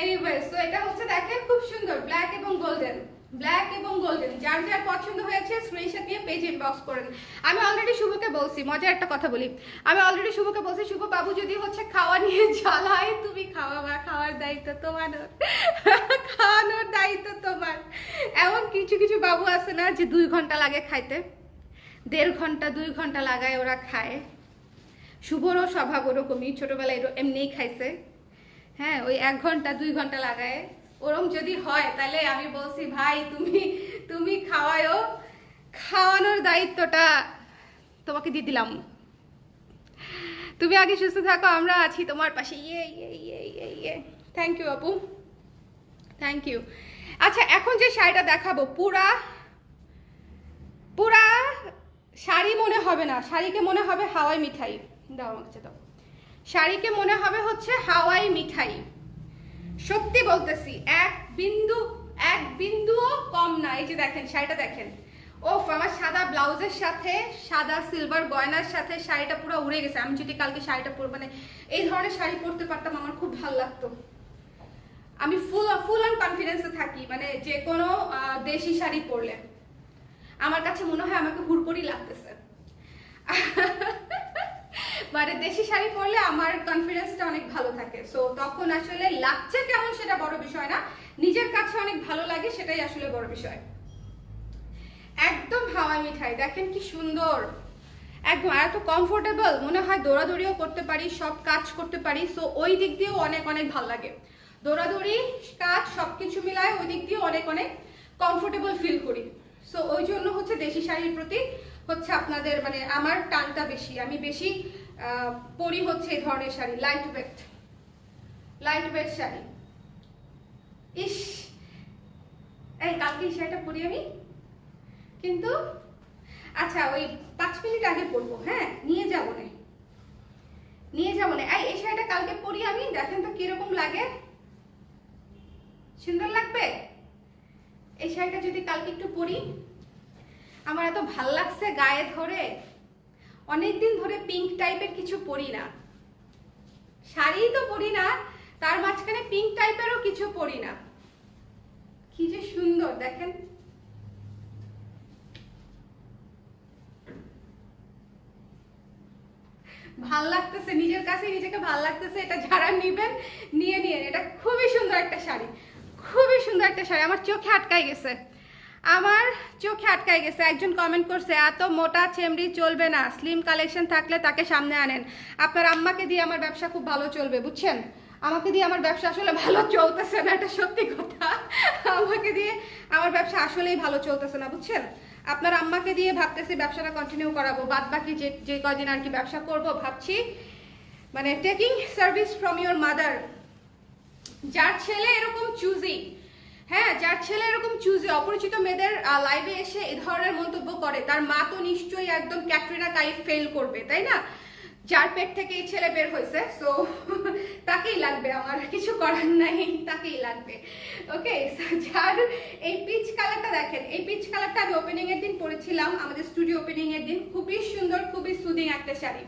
এনিওয়েজ, তো এটা হচ্ছে দেখেন খুব সুন্দর ব্ল্যাক এবং গোল্ডেন, ব্ল্যাক এবং গোল্ডেন। যার যার পছন্দ হয়েছে স্ক্রিনশট নিয়ে পেজ ইনবক্স করেন। আমি অলরেডি শুভকে বলছি, মজার একটা কথা বলি, আমি অলরেডি শুভকে বলছি, শুভ বাবু যদি হচ্ছে খাওয়া নিয়ে জ্বালায় তুমি খাওয়াবা, খাওয়ার দায়িত্ব তোমার, খাওয়ানোর দায়িত্ব তোমার। এমন কিছু কিছু বাবু আছে না যে 2 ঘন্টা লাগে খাইতে, 1.5 ঘন্টা 2 ঘন্টা লাগায় ওরা খায়। শুভরও স্বভাব ওরকমই, ছোটবেলায় এমনিই খাইছে। হ্যাঁ, ওই 1 ঘন্টা 2 ঘন্টা লাগায়। ওরম যদি হয় তাহলে আমি বলছি ভাই তুমি খাওয়ায়ও, খাওয়ানোর দায়িত্বটা তোমাকে দিয়ে দিলাম। তুমি আগে সুস্থ থাকো, আমরা আছি তোমার পাশে। ইয়ে ইয়ে ইয়ে ইয়ে ইয়ে। থ্যাংক ইউ আপু, থ্যাংক ইউ। আচ্ছা, এখন যে শাড়িটা দেখাবো পুরা পুরা শাড়ি মনে হবে না, শাড়িকে মনে হবে হাওয়াই মিঠাই। দাও আমাকে দাও। শাড়িকে মনে হবে হচ্ছে হাওয়াই মিঠাই, সত্যি বলতেছি। এক বিন্দুও কম না। এই যে দেখেন শাড়িটা দেখেন, ওফ, আমার সাদা ব্লাউজের সাথে সাদা সিলভার গয়নার সাথে শাড়িটা পুরো উড়ে গেছে। আমি যদি কালকে শাড়িটা পরে মানে এই ধরনের শাড়ি পরতে পারতাম, আমার খুব ভালো লাগতো। আমি ফুল অন কনফিডেন্সে থাকি, মানে যে কোনো দেশি শাড়ি পরলে আমার কাছে মনে হয় আমাকে হুড়পড়ি লাগতেছে। মানে দেশি শাড়ি পরলে আমার কনফিডেন্সটা অনেক ভালো থাকে। সো তখন আসলে লাগছে কেমন সেটা বড় বিষয় না, নিজের কাছে অনেক ভালো লাগে সেটাই আসলে বড় বিষয়। একদম হাওয়াই মিঠাই, দেখেন কি সুন্দর, একদম এত কমফোর্টেবল, মনে হয় দৌড়াদৌড়িও করতে পারি, সব কাজ করতে পারি। সো ওই দিক দিয়েও অনেক অনেক ভালো লাগে, দৌড়াদৌড়ি কাজ সবকিছু মিলায় ওই দিক দিয়ে অনেক অনেক কমফোর্টেবল ফিল করি। সো ওই জন্য হচ্ছে দেশি শাড়ির প্রতি হচ্ছে আপনাদের মানে আমার টানটা বেশি। আমি বেশি পরি হচ্ছে এই ধরনের শাড়ি, লাইট ওয়েট শাড়ি। ইস, এই কালকে এই শাড়িটা পরি আমি, কিন্তু আচ্ছা ওই 5 মিনিট আগে পরবো। হ্যাঁ, নিয়ে যাবো না। এই শাড়িটা কালকে পরি আমি, দেখেন তো কিরকম লাগে, সুন্দর লাগবে। এই শাড়িটা যদি কালকে একটু পরি, আমার এত ভাল লাগছে গায়ে ধরে। অনেকদিন ধরে পিঙ্ক টাইপের কিছু পরি না, শাড়ি তো পরি না, তার মাঝখানে পিঙ্ক টাইপেরও কিছু পরি না। কি যে সুন্দর দেখেন, ভাল লাগতেছে, নিজের কাছে নিজেকে ভাল লাগতেছে। এটা যারা নিবেন নিয়ে এটা খুবই সুন্দর একটা শাড়ি, খুবই সুন্দর একটা শাড়ি। আমার চোখে আটকাই গেছে, একজন কমেন্ট করছে এত মোটা চেমড়ি চলবে না, স্লিম কালেকশন থাকলে তাকে সামনে আনেন। আপনার আম্মাকে দিয়ে আমার ব্যবসা খুব ভালো চলবে, বুঝছেন? আমাকে দিয়ে আমার ব্যবসা আসলে ভালো চলতেছে না, এটা সত্যি কথা। আমাকে দিয়ে আমার ব্যবসা আসলেই ভালো চলতেছে না, বুঝছেন। আপনার আম্মাকে দিয়ে ভাবতেছি ব্যবসাটা কন্টিনিউ করাবো, বাদ বাকি যে কয়দিন আর কি ব্যবসা করব ভাবছি, মানে taking service from your mother. যার ছেলে এরকম চুজি, হ্যাঁ, যার ছেলে এরকম চুজি অপরিচিত মেয়েদের লাইভে এসে এই ধরনের মন্তব্য করে, তার মা তো নিশ্চয়ই একদম ক্যাটরিনা কাইফ ফেল করবে, তাই না? যার পেট থেকে এই ছেলে বের হয়েছে, সো তাকেই লাগবে, আমার কিছু করার নাই, তাকেই লাগবে। ওকে, যার এই পিচ কালারটা দেখেন, এই পিচ কালারটা আমি ওপেনিং এর দিন পরেছিলাম, আমাদের স্টুডিও ওপেনিং এর দিন। খুবই সুন্দর, খুবই সুদিং একটা শাড়ি,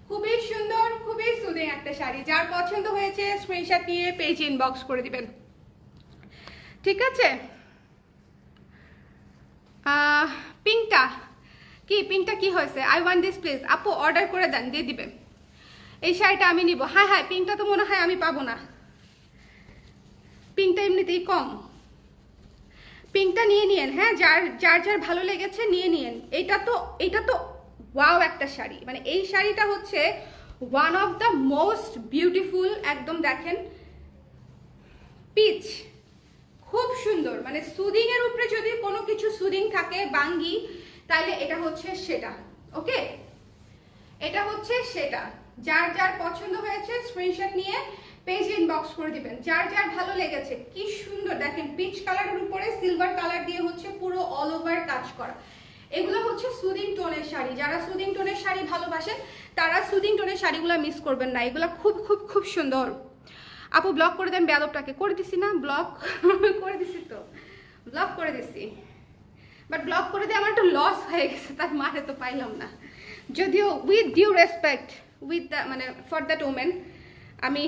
খুবই সুন্দর, খুবই সুদিং একটা শাড়ি। যার পছন্দ হয়েছে স্ক্রিনশট নিয়ে পেজ ইনবক্স করে দিবেন, ঠিক আছে? পিঙ্কটা কি হয়েছে? I want this please. আপু অর্ডার করে দেন, দিয়ে দিবে। এই শাড়িটা আমি নিব। হ্যাঁ হ্যাঁ, পিঙ্কটা তো মনে হয় আমি পাবো না, পিঙ্কটা এমনিতেই কম। পিঙ্কটা নিয়ে নিয়েন, হ্যাঁ, যার ভালো লেগেছে নিয়ে নিয়েন। এটা তো ওয়াও একটা শাড়ি, মানে এই শাড়িটা হচ্ছে one of the most beautiful, একদম দেখেন পিচ, খুব সুন্দর। মানে সুদিং এর উপরে যদি কোনো কিছু সুদিং থাকে বাঙ্গি, তাহলে এটা হচ্ছে সেটা। ওকে, এটা হচ্ছে সেটা। যার পছন্দ হয়েছে স্ক্রিনশট নিয়ে পেজ ইনবক্স করে দিবেন। যার ভালো লেগেছে, কি সুন্দর দেখেন, পিচ কালারের উপরে সিলভার কালার দিয়ে হচ্ছে পুরো অল ওভার কাজ করা। এগুলো হচ্ছে সুদিং টোনের শাড়ি। যারা সুদিং টোনের শাড়ি ভালোবাসেন তারা সুদিং টোনের শাড়িগুলো মিস করবেন না, এগুলো খুব খুব খুব সুন্দর। আপু ব্লক করে দেন বেয়াদবটাকে। করে দিছি না ব্লক? করে দিছি তো, ব্লক করে দিছি, বাট ব্লক করে দিয়ে আমার একটু লস হয়ে গেছে, তার মারে তো পাইলাম না। যদিও with due respect with the মানে ফর দ্যাট ওমেন আমি,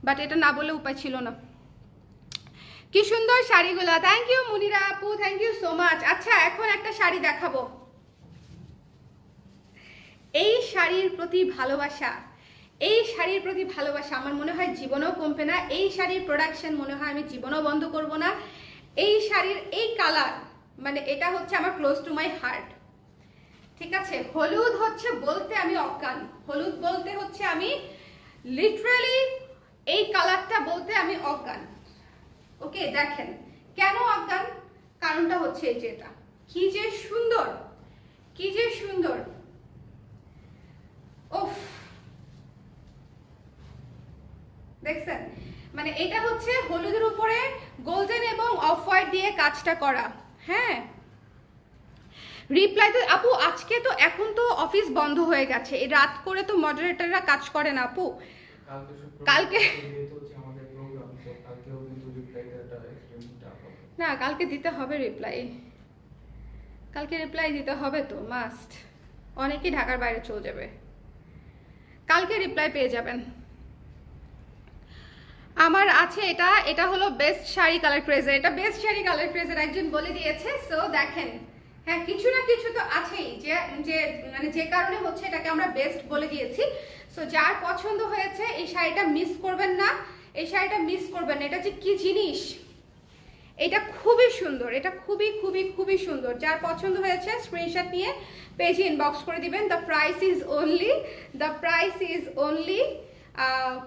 বাট এটা না বলে উপায় ছিল না। কি সুন্দর শাড়িগুলো, থ্যাংক ইউ মুনিরা আপু, থ্যাংক ইউ সো মাচ। আচ্ছা, এখন একটা শাড়ি দেখাবো। এই শাড়ির প্রতি ভালোবাসা, এই শাড়ির প্রতি ভালোবাসা আমার মনে হয় জীবনেও কমবে না। এই শাড়ির প্রোডাকশন মনে হয় আমি জীবনেও বন্ধ করব না। এই শাড়ির এই কালার, মানে এটা হচ্ছে আমার ক্লোজ টু মাই হার্ট, ঠিক আছে? হলুদ হচ্ছে বলতে আমি অজ্ঞান, হলুদ বলতে হচ্ছে আমি লিটারালি, এই কালারটা বলতে আমি অজ্ঞান। ওকে, দেখেন কেন অজ্ঞান, কারণটা হচ্ছে এই যে এটা, কি যে সুন্দর, কি যে সুন্দর, ওফ, দেখছেন? মানে এটা হচ্ছে হলুদের উপরে গোল্ডেন এবং অফ হোয়াইট দিয়ে কাজটা করা। হ্যাঁ, রিপ্লাই তো আপু আজকে তো, এখন তো অফিস বন্ধ হয়ে গেছে, এই রাত করে তো মডারেটররা কাজ করে না আপু। কালকে না, কালকে দিতে হবে রিপ্লাই, কালকে রিপ্লাই দিতে হবে তো মাস্ট। অনেকেই ঢাকার বাইরে চলে যাবে, কালকে রিপ্লাই পেয়ে যাবেন। আমার আছে এটা হলো বেস্ট শাড়ি কালার ক্রেজের, এটা বেস্ট শাড়ি কালার ক্রেজের একজন বলে দিয়েছে। সো দেখেন, হ্যাঁ, কিছু না কিছু তো আছেই যে মানে যে কারণে হচ্ছে এটাকে আমরা বেস্ট বলে দিয়েছি। সো যার পছন্দ হয়েছে এই শাড়িটা মিস করবেন না, এই শাড়িটা মিস করবেন না। এটা যে কি জিনিস, এটা খুবই সুন্দর, এটা খুবই খুবই খুবই সুন্দর। যার পছন্দ হয়েছে স্ক্রিনশট নিয়ে পেজে ইনবক্স করে দিবেন। দ্য প্রাইস ইজ অনলি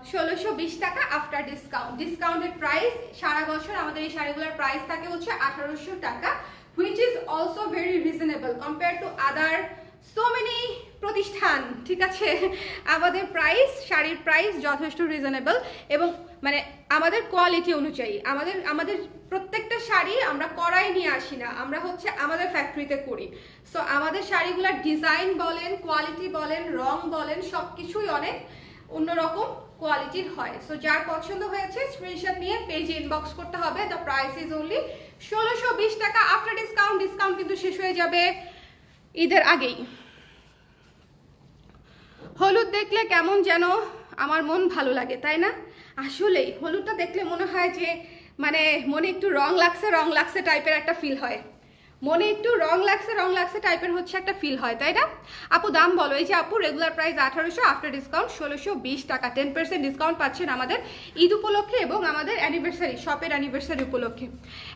1620 টাকা আফটার ডিসকাউন্ট। ডিসকাউন্টেড প্রাইস, সারা বছর আমাদের এই শাড়িগুলোর প্রাইস থাকে হচ্ছে 1800 টাকা, which is also very reasonable compared to other so many প্রতিষ্ঠান, ঠিক আছে? আমাদের প্রাইস, শাড়ির প্রাইস যথেষ্ট রিজনেবল, এবং মানে আমাদের কোয়ালিটি অনুযায়ী, আমাদের প্রত্যেকটা শাড়ি আমরা করাই নিয়ে আসি না, আমরা হচ্ছে আমাদের ফ্যাক্টরিতে করি। সো আমাদের শাড়িগুলোর ডিজাইন বলেন, কোয়ালিটি বলেন, রং বলেন, সব কিছুই অনেক অন্যরকম কোয়ালিটির হয়। সো যার পছন্দ হয়েছে স্ক্রিনশট নিয়ে পেজে ইনবক্স করতে হবে। দ্য প্রাইস ইজ অনলি 1620 টাকা আফটার ডিসকাউন্ট। ডিসকাউন্ট কিন্তু শেষ হয়ে যাবে ঈদের আগেই। হলুদ দেখলে কেমন যেন আমার মন ভালো লাগে, তাই না? আসলেই হলুদটা দেখলে মনে হয় যে মানে মনে একটু রং লাগছে টাইপের একটা ফিল হয়, মনে একটু রং লাগছে টাইপের হচ্ছে একটা ফিল হয়, তাই না? আপু দাম বলো। এই যে আপু রেগুলার প্রাইস 1800, আফটার ডিসকাউন্ট 1620 টাকা, 10% ডিসকাউন্ট পাচ্ছেন আমাদের ঈদ উপলক্ষে এবং আমাদের অ্যানিভার্সারি, শপের অ্যানিভার্সারি উপলক্ষে।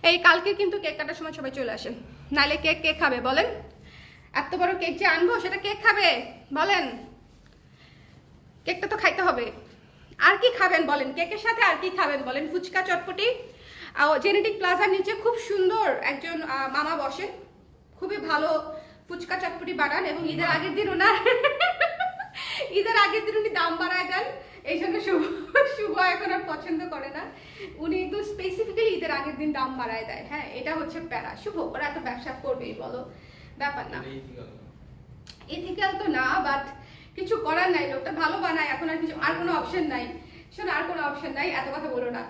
এই কালকে কিন্তু কেক কাটার সময় সবাই চলে আসেন, নাহলে কেক খাবে বলেন? এত বড় কেক যে আনবো, সেটা কেক খাবে বলেন? কেকটা তো খাইতে হবে। আর কি খাবেন বলেন, কেকের সাথে আর কি খাবেন বলেন? ফুচকা চটপটি। জেনেটিক প্লাজার নিচে খুব সুন্দর একজন মামা বসেন, খুবই ভালো ফুচকা চটপটি বানান, এবং ঈদের আগের দিন উনি দাম বাড়ায় দেন। এই জন্য শুভ এখন আর পছন্দ করে না, উনি একদম স্পেসিফিক্যালি ঈদের আগের দিন দাম বাড়ায় দেয়। হ্যাঁ, এটা হচ্ছে প্যারা। শুভ ওরা এত ব্যবসা করবেই বলো, ব্যাপার না। ইথিক্যাল তো না, বাট কিছু করার নাই, লোকটা ভালো বানায়, এখন আর কোনো অপশন নাই। শোনো, আর কোনো অপশন নাই, এত কথা বলো না।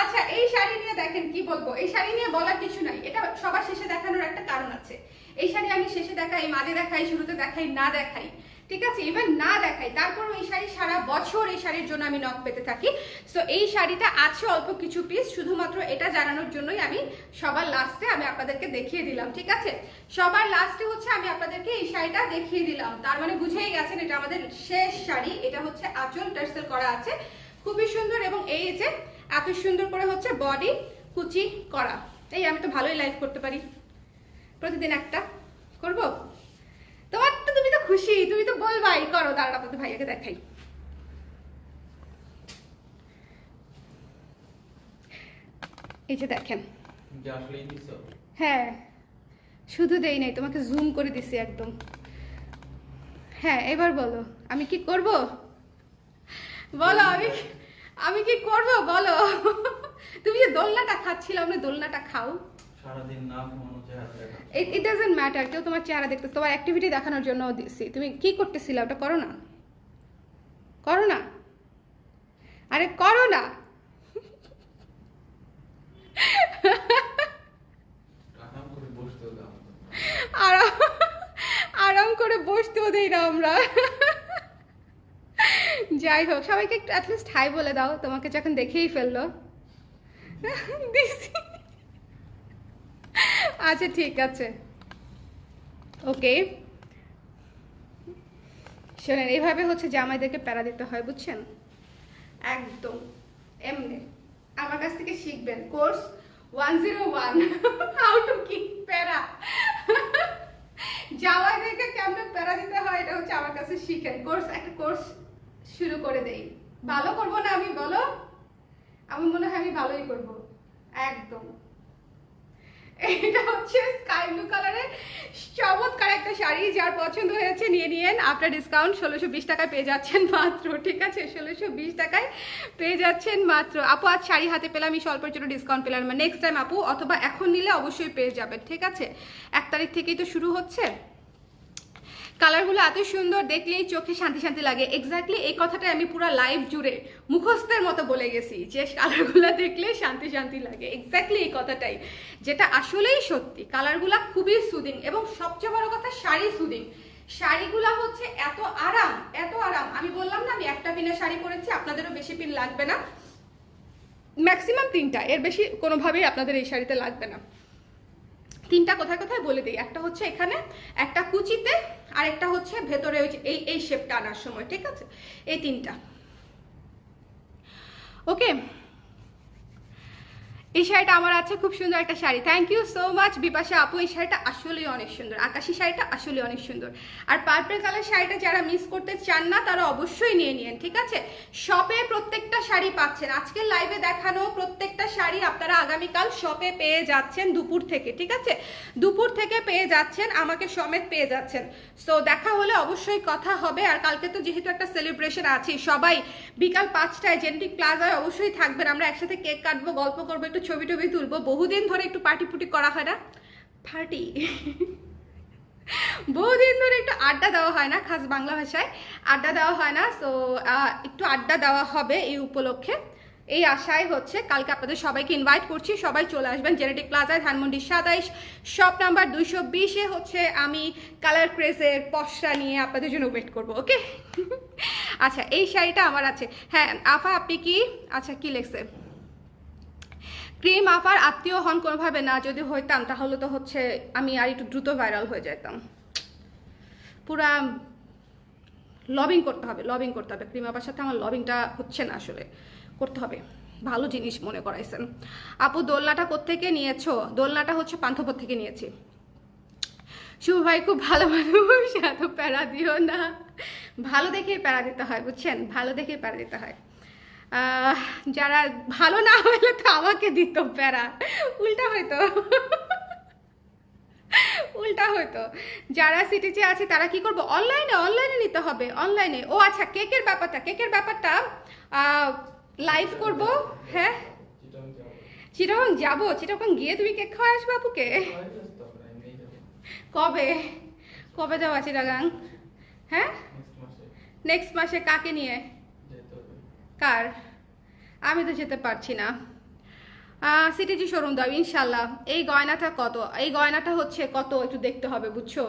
আচ্ছা, এই শাড়ি নিয়ে দেখেন কি বলবো, এই শাড়ি নিয়ে বলার কিছু নাই, এটা সবার শেষে দেখানোর একটা কারণ আছে। এই শাড়ি আমি শেষে দেখাই, মাঝে দেখাই, শুরুতে দেখাই, না দেখাই, ঠিক আছে, ইভেন না দেখাই, তারপরও এই শাড়ি সারা বছর এই শাড়ির জন্য আমি নক পেতে থাকি। সো এই শাড়িটা আছে অল্প কিছু পিস, শুধুমাত্র এটা জানানোর জন্যই আমি সবার লাস্টে আমি আপনাদেরকে দেখিয়ে দিলাম, ঠিক আছে? সবার লাস্টে হচ্ছে আমি আপনাদেরকে এই শাড়িটা দেখিয়ে দিলাম, তার মানে বুঝেই গেছেন এটা আমাদের শেষ শাড়ি। এটা হচ্ছে আঁচল টার্সেল করা আছে, খুবই সুন্দর, এবং এই যে এত সুন্দর করে হচ্ছে বডি কুচি করা। এই আমি তো ভালোই লাইভ করতে পারি, প্রতিদিন একটা করবো। তোমার তো, তুমি তো খুশি, তুমি তো বলবাই, করো। দাঁড়ান আপনাদের ভাইয়াকে দেখাই। এই যে দেখেন, হ্যাঁ শুধু দেই নাই, তোমাকে জুম করে দিছি একদম। হ্যাঁ, এবার বলো আমি কি করব, বলো আমি কি করব বলো। তুমি যে দোলনাটা খাচ্ছিলাম, না দোলনাটা খাও সারাদিন না ঘুমানো, চেহারা দেখা। ইট ডাজন্ট ম্যাটার, কেউ তোমার চেহারা দেখতে, তোমার অ্যাক্টিভিটি দেখানোর জন্য দিচ্ছি। তুমি কি করতেছিলে ওটা করো না, করো না, আরে করো না। আরাম করে বসতেও দাও, আরাম করে বসতেও দেই না আমরা। যাই হোক, সবাইকে একটু অ্যাটলিস্ট হাই বলে দাও, তোমাকে যখন দেখেই ফেললো। আচ্ছা ঠিক আছে, ওকে। শোনেন, এইভাবে হচ্ছে জামাইদেরকে প্যারা দিতে হয়, বুঝছেন? একদম এমনি আমার কাছ থেকে শিখবেন, কোর্স 101 হাউ টু কিপ প্যারা। জামাইদেরকে কেমন প্যারা দিতে হয় এটা হচ্ছে আমার কাছে শিখেন, একটা কোর্স শুরু করে দেই। ভালো করবো না আমি, বলো? আমার মনে হয় আমি ভালোই করব, একদম। এটা হচ্ছে স্কাই ব্লু কালারের চমৎকার একটা শাড়ি, যার পছন্দ হয়েছে নিয়ে নিয়েন। আফটার ডিসকাউন্ট 1620 টাকায় পেয়ে যাচ্ছেন মাত্র, ঠিক আছে? 1620 টাকায় পেয়ে যাচ্ছেন মাত্র। আপু আজ শাড়ি হাতে পেলাম, আমি স্বল্পের জন্য ডিসকাউন্ট পেলাম, নেক্সট টাইম আপু, অথবা এখন নিলে অবশ্যই পেয়ে যাবেন, ঠিক আছে? 1 তারিখ থেকেই তো শুরু হচ্ছে। কালারগুলো এত সুন্দর, দেখলেই চোখে শান্তি শান্তি লাগে। এক্স্যাক্টলি এই কথাটা আমি পুরো লাইভ জুড়ে মুখস্থের মতো বলে গেছি, যে কালারগুলো দেখলে শান্তি শান্তি লাগে। এক্স্যাক্টলি এই কথাটাই, যেটা আসলেই সত্যি। কালারগুলো খুবই সুদিং, এবং সবচেয়ে বড় কথা শাড়ি সুদিং। শাড়িগুলো হচ্ছে এত আরাম, এত আরাম। আমি বললাম না আমি একটা পিনের শাড়ি পরেছি, আপনাদেরও বেশি পিন লাগবে না, ম্যাক্সিমাম 3টা, এর বেশি কোনোভাবেই আপনাদের এই শাড়িতে লাগবে না। 3টা কোথায় কোথায় বলে দিই, একটা হচ্ছে এখানে, একটা কুচিতে, আর একটা হচ্ছে ভেতরে ওই যে এই শেপটা আনার সময়, ঠিক আছে? এই 3টা, ওকে। এই শাড়িটা আমার আছে, খুব সুন্দর একটা sari. Thank you so much Bipasha আপু, এই শাড়িটা আসলেই অনেক সুন্দর, আকাশি শাড়িটা আসলে অনেক সুন্দর। আর পার্পল কালার শাড়িটা যারা মিস করতে চান না, তারা অবশ্যই নিয়ে নিন, ঠিক আছে? শপে প্রত্যেকটা শাড়ি পাচ্ছেন, আজকের লাইভে দেখানো প্রত্যেকটা শাড়ি আপনারা আগামীকাল শপে পেয়ে যাচ্ছেন দুপুর থেকে, ঠিক আছে? দুপুর থেকে পেয়ে যাচ্ছেন, আমাকে সমেত পেয়ে যাচ্ছেন। সো দেখা হলে অবশ্যই কথা হবে। আর কালকে তো যেহেতু একটা সেলিব্রেশন আছে, সবাই বিকাল 5টায় জেনেটিক প্লাজায় অবশ্যই থাকবেন, আমরা একসাথে কেক কাটবো, গল্প করবো, একটু ছবি টবি তুলবো। বহুদিন ধরে একটু পার্টি পুটি করা হয় না, পার্টি বহুদিন ধরে একটু আড্ডা দেওয়া হয় না, খাস বাংলা ভাষায় আড্ডা দেওয়া হয় না। সো একটু আড্ডা দেওয়া হবে এই উপলক্ষে, এই আশায় হচ্ছে কালকে আপনাদের সবাইকে ইনভাইট করছি। সবাই চলে আসবেন জেনেটিক প্লাজায়, ধানমন্ডি 27 শপ নাম্বার 220-এ হচ্ছে আমি কালার ক্রেজের পশরা নিয়ে আপনাদের জন্য ওয়েট করবো, ওকে? আচ্ছা, এই শাড়িটা আমার আছে। হ্যাঁ আফা, আপনি কি, আচ্ছা কি লেখছে, ক্রিম আফার আত্মীয় হন কোনোভাবে না? যদি হইতাম তাহলে তো হচ্ছে আমি আর একটু দ্রুত ভাইরাল হয়ে যেতাম। পুরা লবিং করতে হবে, লবিং করতে হবে। ক্রিম আপার সাথে আমার লবিংটা হচ্ছে না, আসলে করতে হবে। ভালো জিনিস মনে করাইছেন আপু। দোলনাটা কোত্থেকে নিয়েছো? দোলনাটা হচ্ছে পান্থপথ থেকে নিয়েছি। শুভ ভাই খুব ভালো মানুষ, এত প্যারা দিও না। ভালো দেখেই প্যারা দিতে হয়, বুঝছেন, ভালো দেখেই প্যারা দিতে হয়। যারা ভালো না হলে তো আমাকে দিত প্যারা, উল্টা হয়তো উল্টা হয়তো। যারা সিটিজে আছে তারা কি করবো, অনলাইনে নিতে হবে, অনলাইনে। ও আচ্ছা, কেকের ব্যাপারটা লাইভ করব। হ্যাঁ, চিটাগং যাবো, চিটাগং গিয়ে তুমি কেক খাওয়া আসবে আপুকে? কবে কবে যাওয়া চিটাগাং? হ্যাঁ, নেক্সট মাসে। কাকে নিয়ে? কার? আমি তো যেতে পারছি না। সিটিজি শোরুম দাও ইনশাল্লাহ। এই গয়নাটা কত? এই গয়নাটা হচ্ছে কত একটু দেখতে হবে, বুঝছো?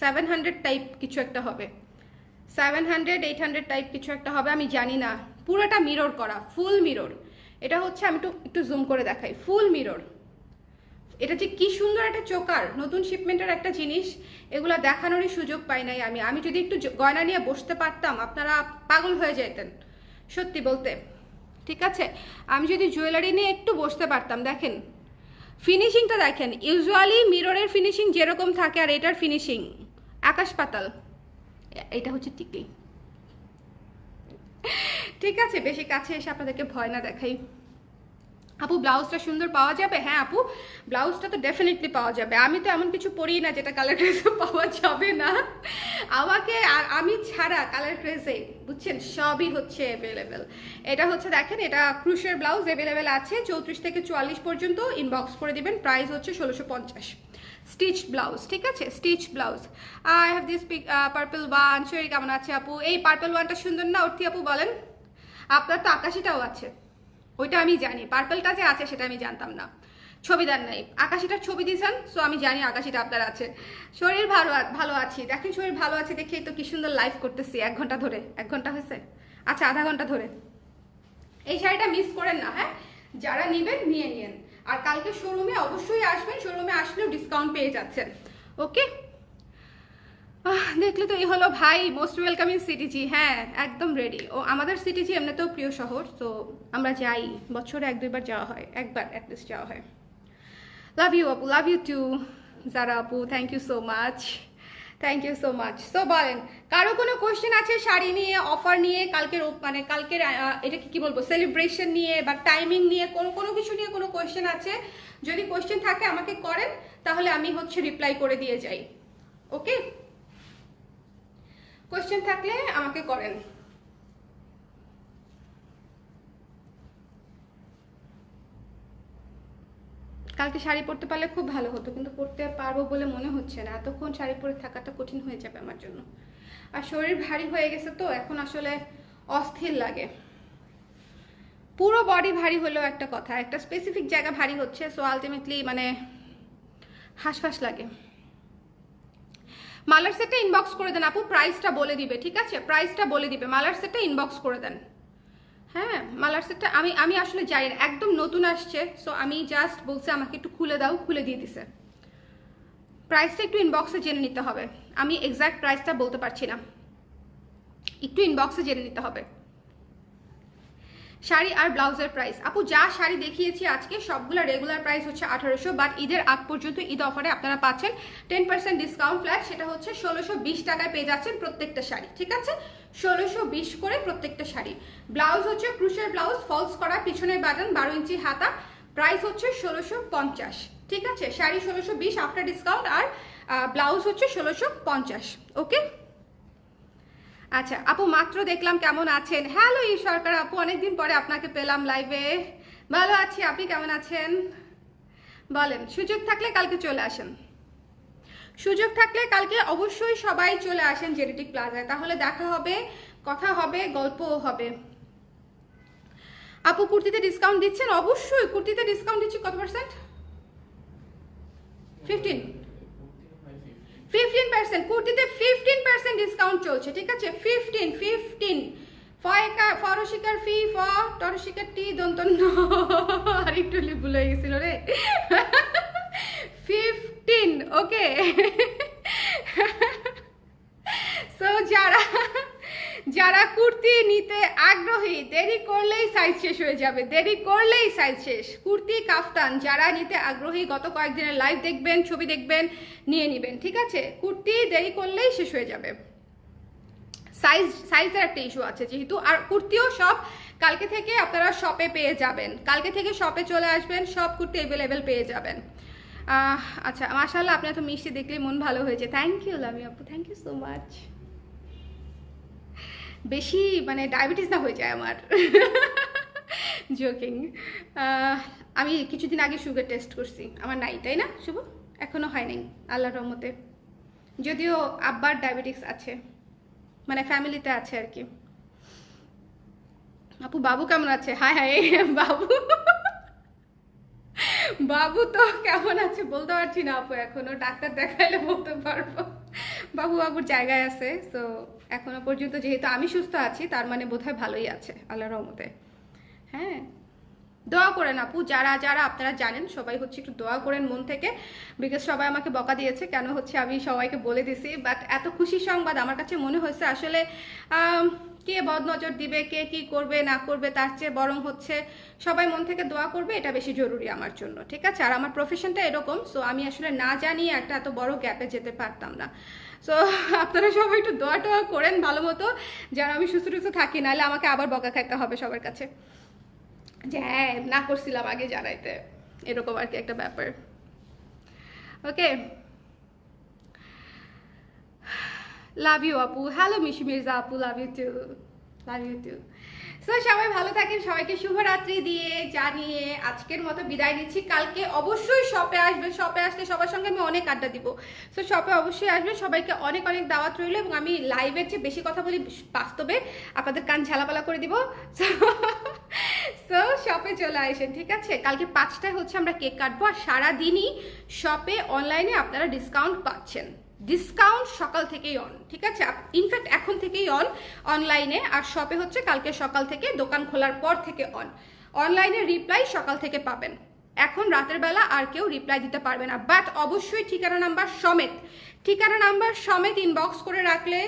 700 টাইপ কিছু একটা হবে, 700 800 টাইপ কিছু একটা হবে, আমি জানি না। পুরোটা মিরর করা, ফুল মিরর। এটা হচ্ছে, আমি একটু জুম করে দেখাই, ফুল মিরর। এটা যে কি সুন্দর একটা চোকার, নতুন শিপমেন্টের একটা জিনিস, এগুলা দেখানোরই সুযোগ পাই নাই আমি। আমি যদি একটু গয়না নিয়ে বসতে পারতাম আপনারা পাগল হয়ে যেতেন, সত্যি বলতে। ঠিক আছে, আমি যদি জুয়েলারি নিয়ে একটু বসতে পারতাম। দেখেন ফিনিশিংটা, দেখেন ইউজুয়ালি মিররের ফিনিশিং যেরকম থাকে আর এটার ফিনিশিং আকাশ পাতাল। এটা হচ্ছে টিকলি। ঠিক আছে, বেশি কাছে এসে আপনাদেরকে ভয় না দেখাই। আপু ব্লাউজটা সুন্দর পাওয়া যাবে? হ্যাঁ আপু, ব্লাউজটা তো ডেফিনেটলি পাওয়া যাবে। আমি তো এমন কিছু পরি না যেটা কালার ড্রেসে পাওয়া যাবে না। আমাকে আমি ছাড়া কালার ড্রেসে, বুঝছেন, সবই হচ্ছে অ্যাভেলেবেল। এটা হচ্ছে দেখেন, এটা ক্রুশের ব্লাউজ অ্যাভেলেবেল আছে 34 থেকে 44 পর্যন্ত। ইনবক্স করে দিবেন, প্রাইস হচ্ছে 1650। স্টিচ ব্লাউজ, ঠিক আছে, stitch blouse. I have this purple one. শরীর কেমন আছে আপু? এই পার্পল ওয়ানটা সুন্দর না অর্থি আপু, বলেন? আপনার তো আকাশিটাও আছে, ওইটা আমি জানি। পার্পলটা যে আছে সেটা আমি জানতাম না, ছবি দেন নাই। আকাশিটার ছবি দিয়েছেন, সো আমি জানি আকাশিটা আপনার আছে। শরীর ভালো আছি, দেখেন শরীর ভালো আছে দেখেই তো কি সুন্দর লাইভ করতেছি 1 ঘন্টা ধরে। 1 ঘন্টা হয়েছে, আচ্ছা আধা ঘন্টা ধরে। এই শাড়িটা মিস করেন না, হ্যাঁ, যারা নেবেন নিয়ে নিন। আর কালকে শোরুমে অবশ্যই আসবেন, শোরুমে আসলেও ডিসকাউন্ট পেয়ে যাচ্ছেন। ওকে, দেখলে তো এই হলো ভাই, মোস্ট ওয়েলকাম ইন সিটিজি। হ্যাঁ একদম রেডি। ও আমাদের সিটিজি এমনিতেও প্রিয় শহর, তো আমরা যাই, বছরে 1-2 বার যাওয়া হয়, একবার অ্যাটলিস্ট যাওয়া হয়। লাভ ইউ আপু, লাভ ইউ টু যারা আপু, thank you so much, thank you so much. So বলেন, কারো কোনো কোয়েশ্চেন আছে শাড়ি নিয়ে, অফার নিয়ে, কালকের মানে কালকের এটা কি বলবো, সেলিব্রেশন নিয়ে বা টাইমিং নিয়ে, কোনো কিছু নিয়ে কোনো কোয়েশ্চেন আছে? যদি কোয়েশ্চেন থাকে আমাকে করেন, তাহলে আমি হচ্ছে রিপ্লাই করে দিয়ে যাই। ওকে, কোয়েশ্চেন থাকলে আমাকে করেন। কালকে শাড়ি পরতে পারলে খুব ভালো হতো, কিন্তু পরতে পারবো বলে মনে হচ্ছে না। এতক্ষণ শাড়ি পরে থাকাটা কঠিন হয়ে যাবে আমার জন্য। আর শরীর ভারী হয়ে গেছে তো এখন, আসলে অস্থির লাগে। পুরো বডি ভারী হলেও একটা কথা, একটা স্পেসিফিক জায়গা ভারী হচ্ছে, সো আলটিমেটলি মানে হাঁসফাঁস লাগে। মালার সেটটা ইনবক্স করে দেন আপু, প্রাইসটা বলে দিবে, ঠিক আছে, প্রাইসটা বলে দিবে। মালার সেটটা ইনবক্স করে দেন। হ্যাঁ, মালার সেটটা আমি আসলে জানি না, একদম নতুন আসছে, সো আমি জাস্ট বলছি আমাকে একটু খুলে দাও, খুলে দিয়ে দিছে। প্রাইসটা একটু ইনবক্সে জেনে নিতে হবে, আমি এক্সাক্ট প্রাইসটা বলতে পারছি না, একটু ইনবক্সে জেনে নিতে হবে। শাড়ি আর ব্লাউজের প্রাইস আপু, যা শাড়ি দেখিয়েছি আজকে সবগুলো রেগুলার প্রাইস হচ্ছে 1800, বাট ঈদের আগ পর্যন্ত ঈদ অফারে আপনারা পাচ্ছেন 10% ডিসকাউন্ট ফ্ল্যাট, সেটা হচ্ছে 1620 টাকায় পেয়ে যাচ্ছেন প্রত্যেকটা শাড়ি, ঠিক আছে, 1620 করে প্রত্যেকটা শাড়ি। ব্লাউজ হচ্ছে ক্রুশের ব্লাউজ, ফলস করা, পিছনের বাটন, 12 ইঞ্চি হাতা, প্রাইস হচ্ছে 1650, ঠিক আছে, শাড়ি 1620 আফটার ডিসকাউন্ট, আর ব্লাউজ হচ্ছে 1650। ওকে, আচ্ছা আপু মাত্র দেখলাম, কেমন আছেন? হ্যালো ই সরকার আপু, অনেকদিন পরে আপনাকে পেলাম লাইভে। ভালো আছি, আপনি কেমন আছেন বলেন? সুযোগ থাকলে কালকে চলে আসেন, সুযোগ থাকলে কালকে অবশ্যই সবাই চলে আসেন জেডিটি প্লাজায়, তাহলে দেখা হবে, কথা হবে, গল্পও হবে। আপু কুর্তিতে ডিসকাউন্ট দিচ্ছেন? অবশ্যই কুর্তিতে ডিসকাউন্ট দিচ্ছি। কত পার্সেন্ট? 15% কুর্তিতে 15% ডিসকাউন্ট চলছে, ঠিক আছে, 15 ফরশিকার ফি টরশিকার টি দন্তন্য আর একটু ভুলে গেছিল রে 15। ওকে, সো যারা কুর্তি নিতে আগ্রহী, দেরি করলেই সাইজ শেষ হয়ে যাবে, দেরি করলেই সাইজ শেষ। কুর্তি কাফতান যারা নিতে আগ্রহী, গত কয়েকদিনের লাইভ দেখবেন, ছবি দেখবেন, নিয়ে নেবেন, ঠিক আছে, কুর্তি দেরি করলেই শেষ হয়ে যাবে। সাইজের একটা ইস্যু আছে যেহেতু। আর কুর্তিও সব কালকে থেকে আপনারা শপে পেয়ে যাবেন, কালকে থেকে শপে চলে আসবেন, সব কুর্তি অ্যাভেলেবেল পেয়ে যাবেন। আচ্ছা মাশাআল্লাহ, আপনার তো মিষ্টি দেখলেই মন ভালো হয়েছে। থ্যাংক ইউ লামি আপু, থ্যাংক ইউ সো মাচ। বেশি মানে ডায়াবেটিস না হয়ে যায় আমার। জোকিং। আমি কিছুদিন আগে সুগার টেস্ট করছি, আমার নাই, তাই না শুভ? এখনো হয় নাই আল্লাহর রহমতে, যদিও আব্বার ডায়াবেটিস আছে, মানে ফ্যামিলিতে আছে আর কি। আপু বাবু কেমন আছে? হাই হাই বাবু, বাবু তো কেমন আছে বলতে পারছি না আপু, এখনো ডাক্তার দেখাইলে বলতে পারবো। বাবুর জায়গায় আছে, তো এখনো পর্যন্ত যেহেতু আমি সুস্থ আছি তার মানে বোধহয় ভালোই আছে আল্লাহর রহমতে। হ্যাঁ, দোয়া করেন আপু, যারা যারা আপনারা জানেন সবাই হচ্ছে একটু দোয়া করেন মন থেকে, বিকজ সবাই আমাকে বকা দিয়েছে কেন হচ্ছে আমি সবাইকে বলে দিছি। বাট এত খুশি সংবাদ আমার কাছে মনে হয়েছে আসলে কে বদনজর দিবে, কে কি করবে না করবে, তার চেয়ে বরং হচ্ছে সবাই মন থেকে দোয়া করবে, এটা বেশি জরুরি আমার জন্য, ঠিক আছে? আর আমার প্রফেশনটা এরকম, সো আমি আসলে না জানিয়ে একটা এত বড় গ্যাপে যেতে পারতাম না। সো আপনারা সবাই একটু দোয়া টোয়া করেন ভালো মতো, যেন আমি সুস্থ টুস্থ থাকি, নাহলে আমাকে আবার বকা খাইতে হবে সবার কাছে যে হ্যাঁ না করছিলাম আগে জানাইতে, এরকম আর কি একটা ব্যাপার। ওকে, লাভ ইউ আপু। হ্যালো মিশি মির্জা আপু, love you too, love you too. So সবাই ভালো থাকেন, সবাইকে শুভরাত্রি দিয়ে জানিয়ে আজকের মতো বিদায় নিচ্ছি। কালকে অবশ্যই শপে আসবে, শপে আসলে সবার সঙ্গে আমি অনেক আড্ডা দিব। সো শপে অবশ্যই আসবে, সবাইকে অনেক অনেক দাওয়াত রইল, এবং আমি লাইভের চেয়ে বেশি কথা বলি বাস্তবে, আপনাদের কান ঝালাপালা করে দিব। সো শপে চলে আসেন, ঠিক আছে? কালকে 5টায় হচ্ছে আমরা কেক কাটবো, আর সারাদিনই শপে অনলাইনে আপনারা ডিসকাউন্ট পাচ্ছেন। ডিসকাউন্ট সকাল থেকেই অন, ঠিক আছে? ইনফ্যাক্ট এখন থেকেই অন অনলাইনে, আর শপে হচ্ছে কালকে সকাল থেকে দোকান খোলার পর থেকে অন। অনলাইনে রিপ্লাই সকাল থেকে পাবেন, এখন রাতের বেলা আর কেউ রিপ্লাই দিতে পারবে না। বাট অবশ্যই ঠিকানা নাম্বার সমেত ইনবক্স করে রাখলে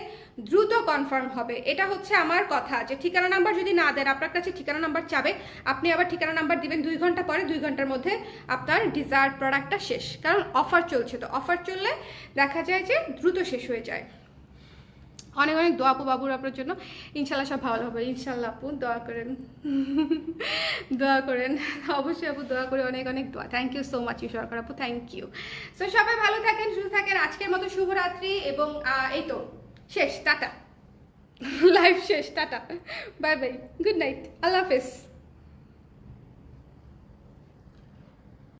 দ্রুত কনফার্ম হবে। এটা হচ্ছে আমার কথা, যে ঠিকানা নাম্বার যদি না দেন, আপনার কাছে ঠিকানা নাম্বার চাবে, আপনি আবার ঠিকানা নাম্বার দিবেন 2 ঘন্টা পরে, 2 ঘন্টার মধ্যে আপনার ডিজায়ার প্রোডাক্টটা শেষ, কারণ অফার চলছে, তো অফার চললে দেখা যায় যে দ্রুত শেষ হয়ে যায়। অনেক অনেক দোয়া আপু বাবুর আপনার জন্য, ইনশাল্লাহ সব ভালো হবে, ইনশাল্লাহ আপু দোয়া করেন। দোয়া করেন অবশ্যই আপু, দোয়া করে অনেক অনেক দোয়া। থ্যাংক ইউ সো মাচ সরকার আপু, থ্যাংক ইউ। সো সবাই ভালো থাকেন, সুস্থ থাকেন, আজকের মতো শুভরাত্রি, এবং এই তো শেষ, টাটা, লাইভ শেষ, tata, bye bye, good night, আল্লাহ হাফেজ।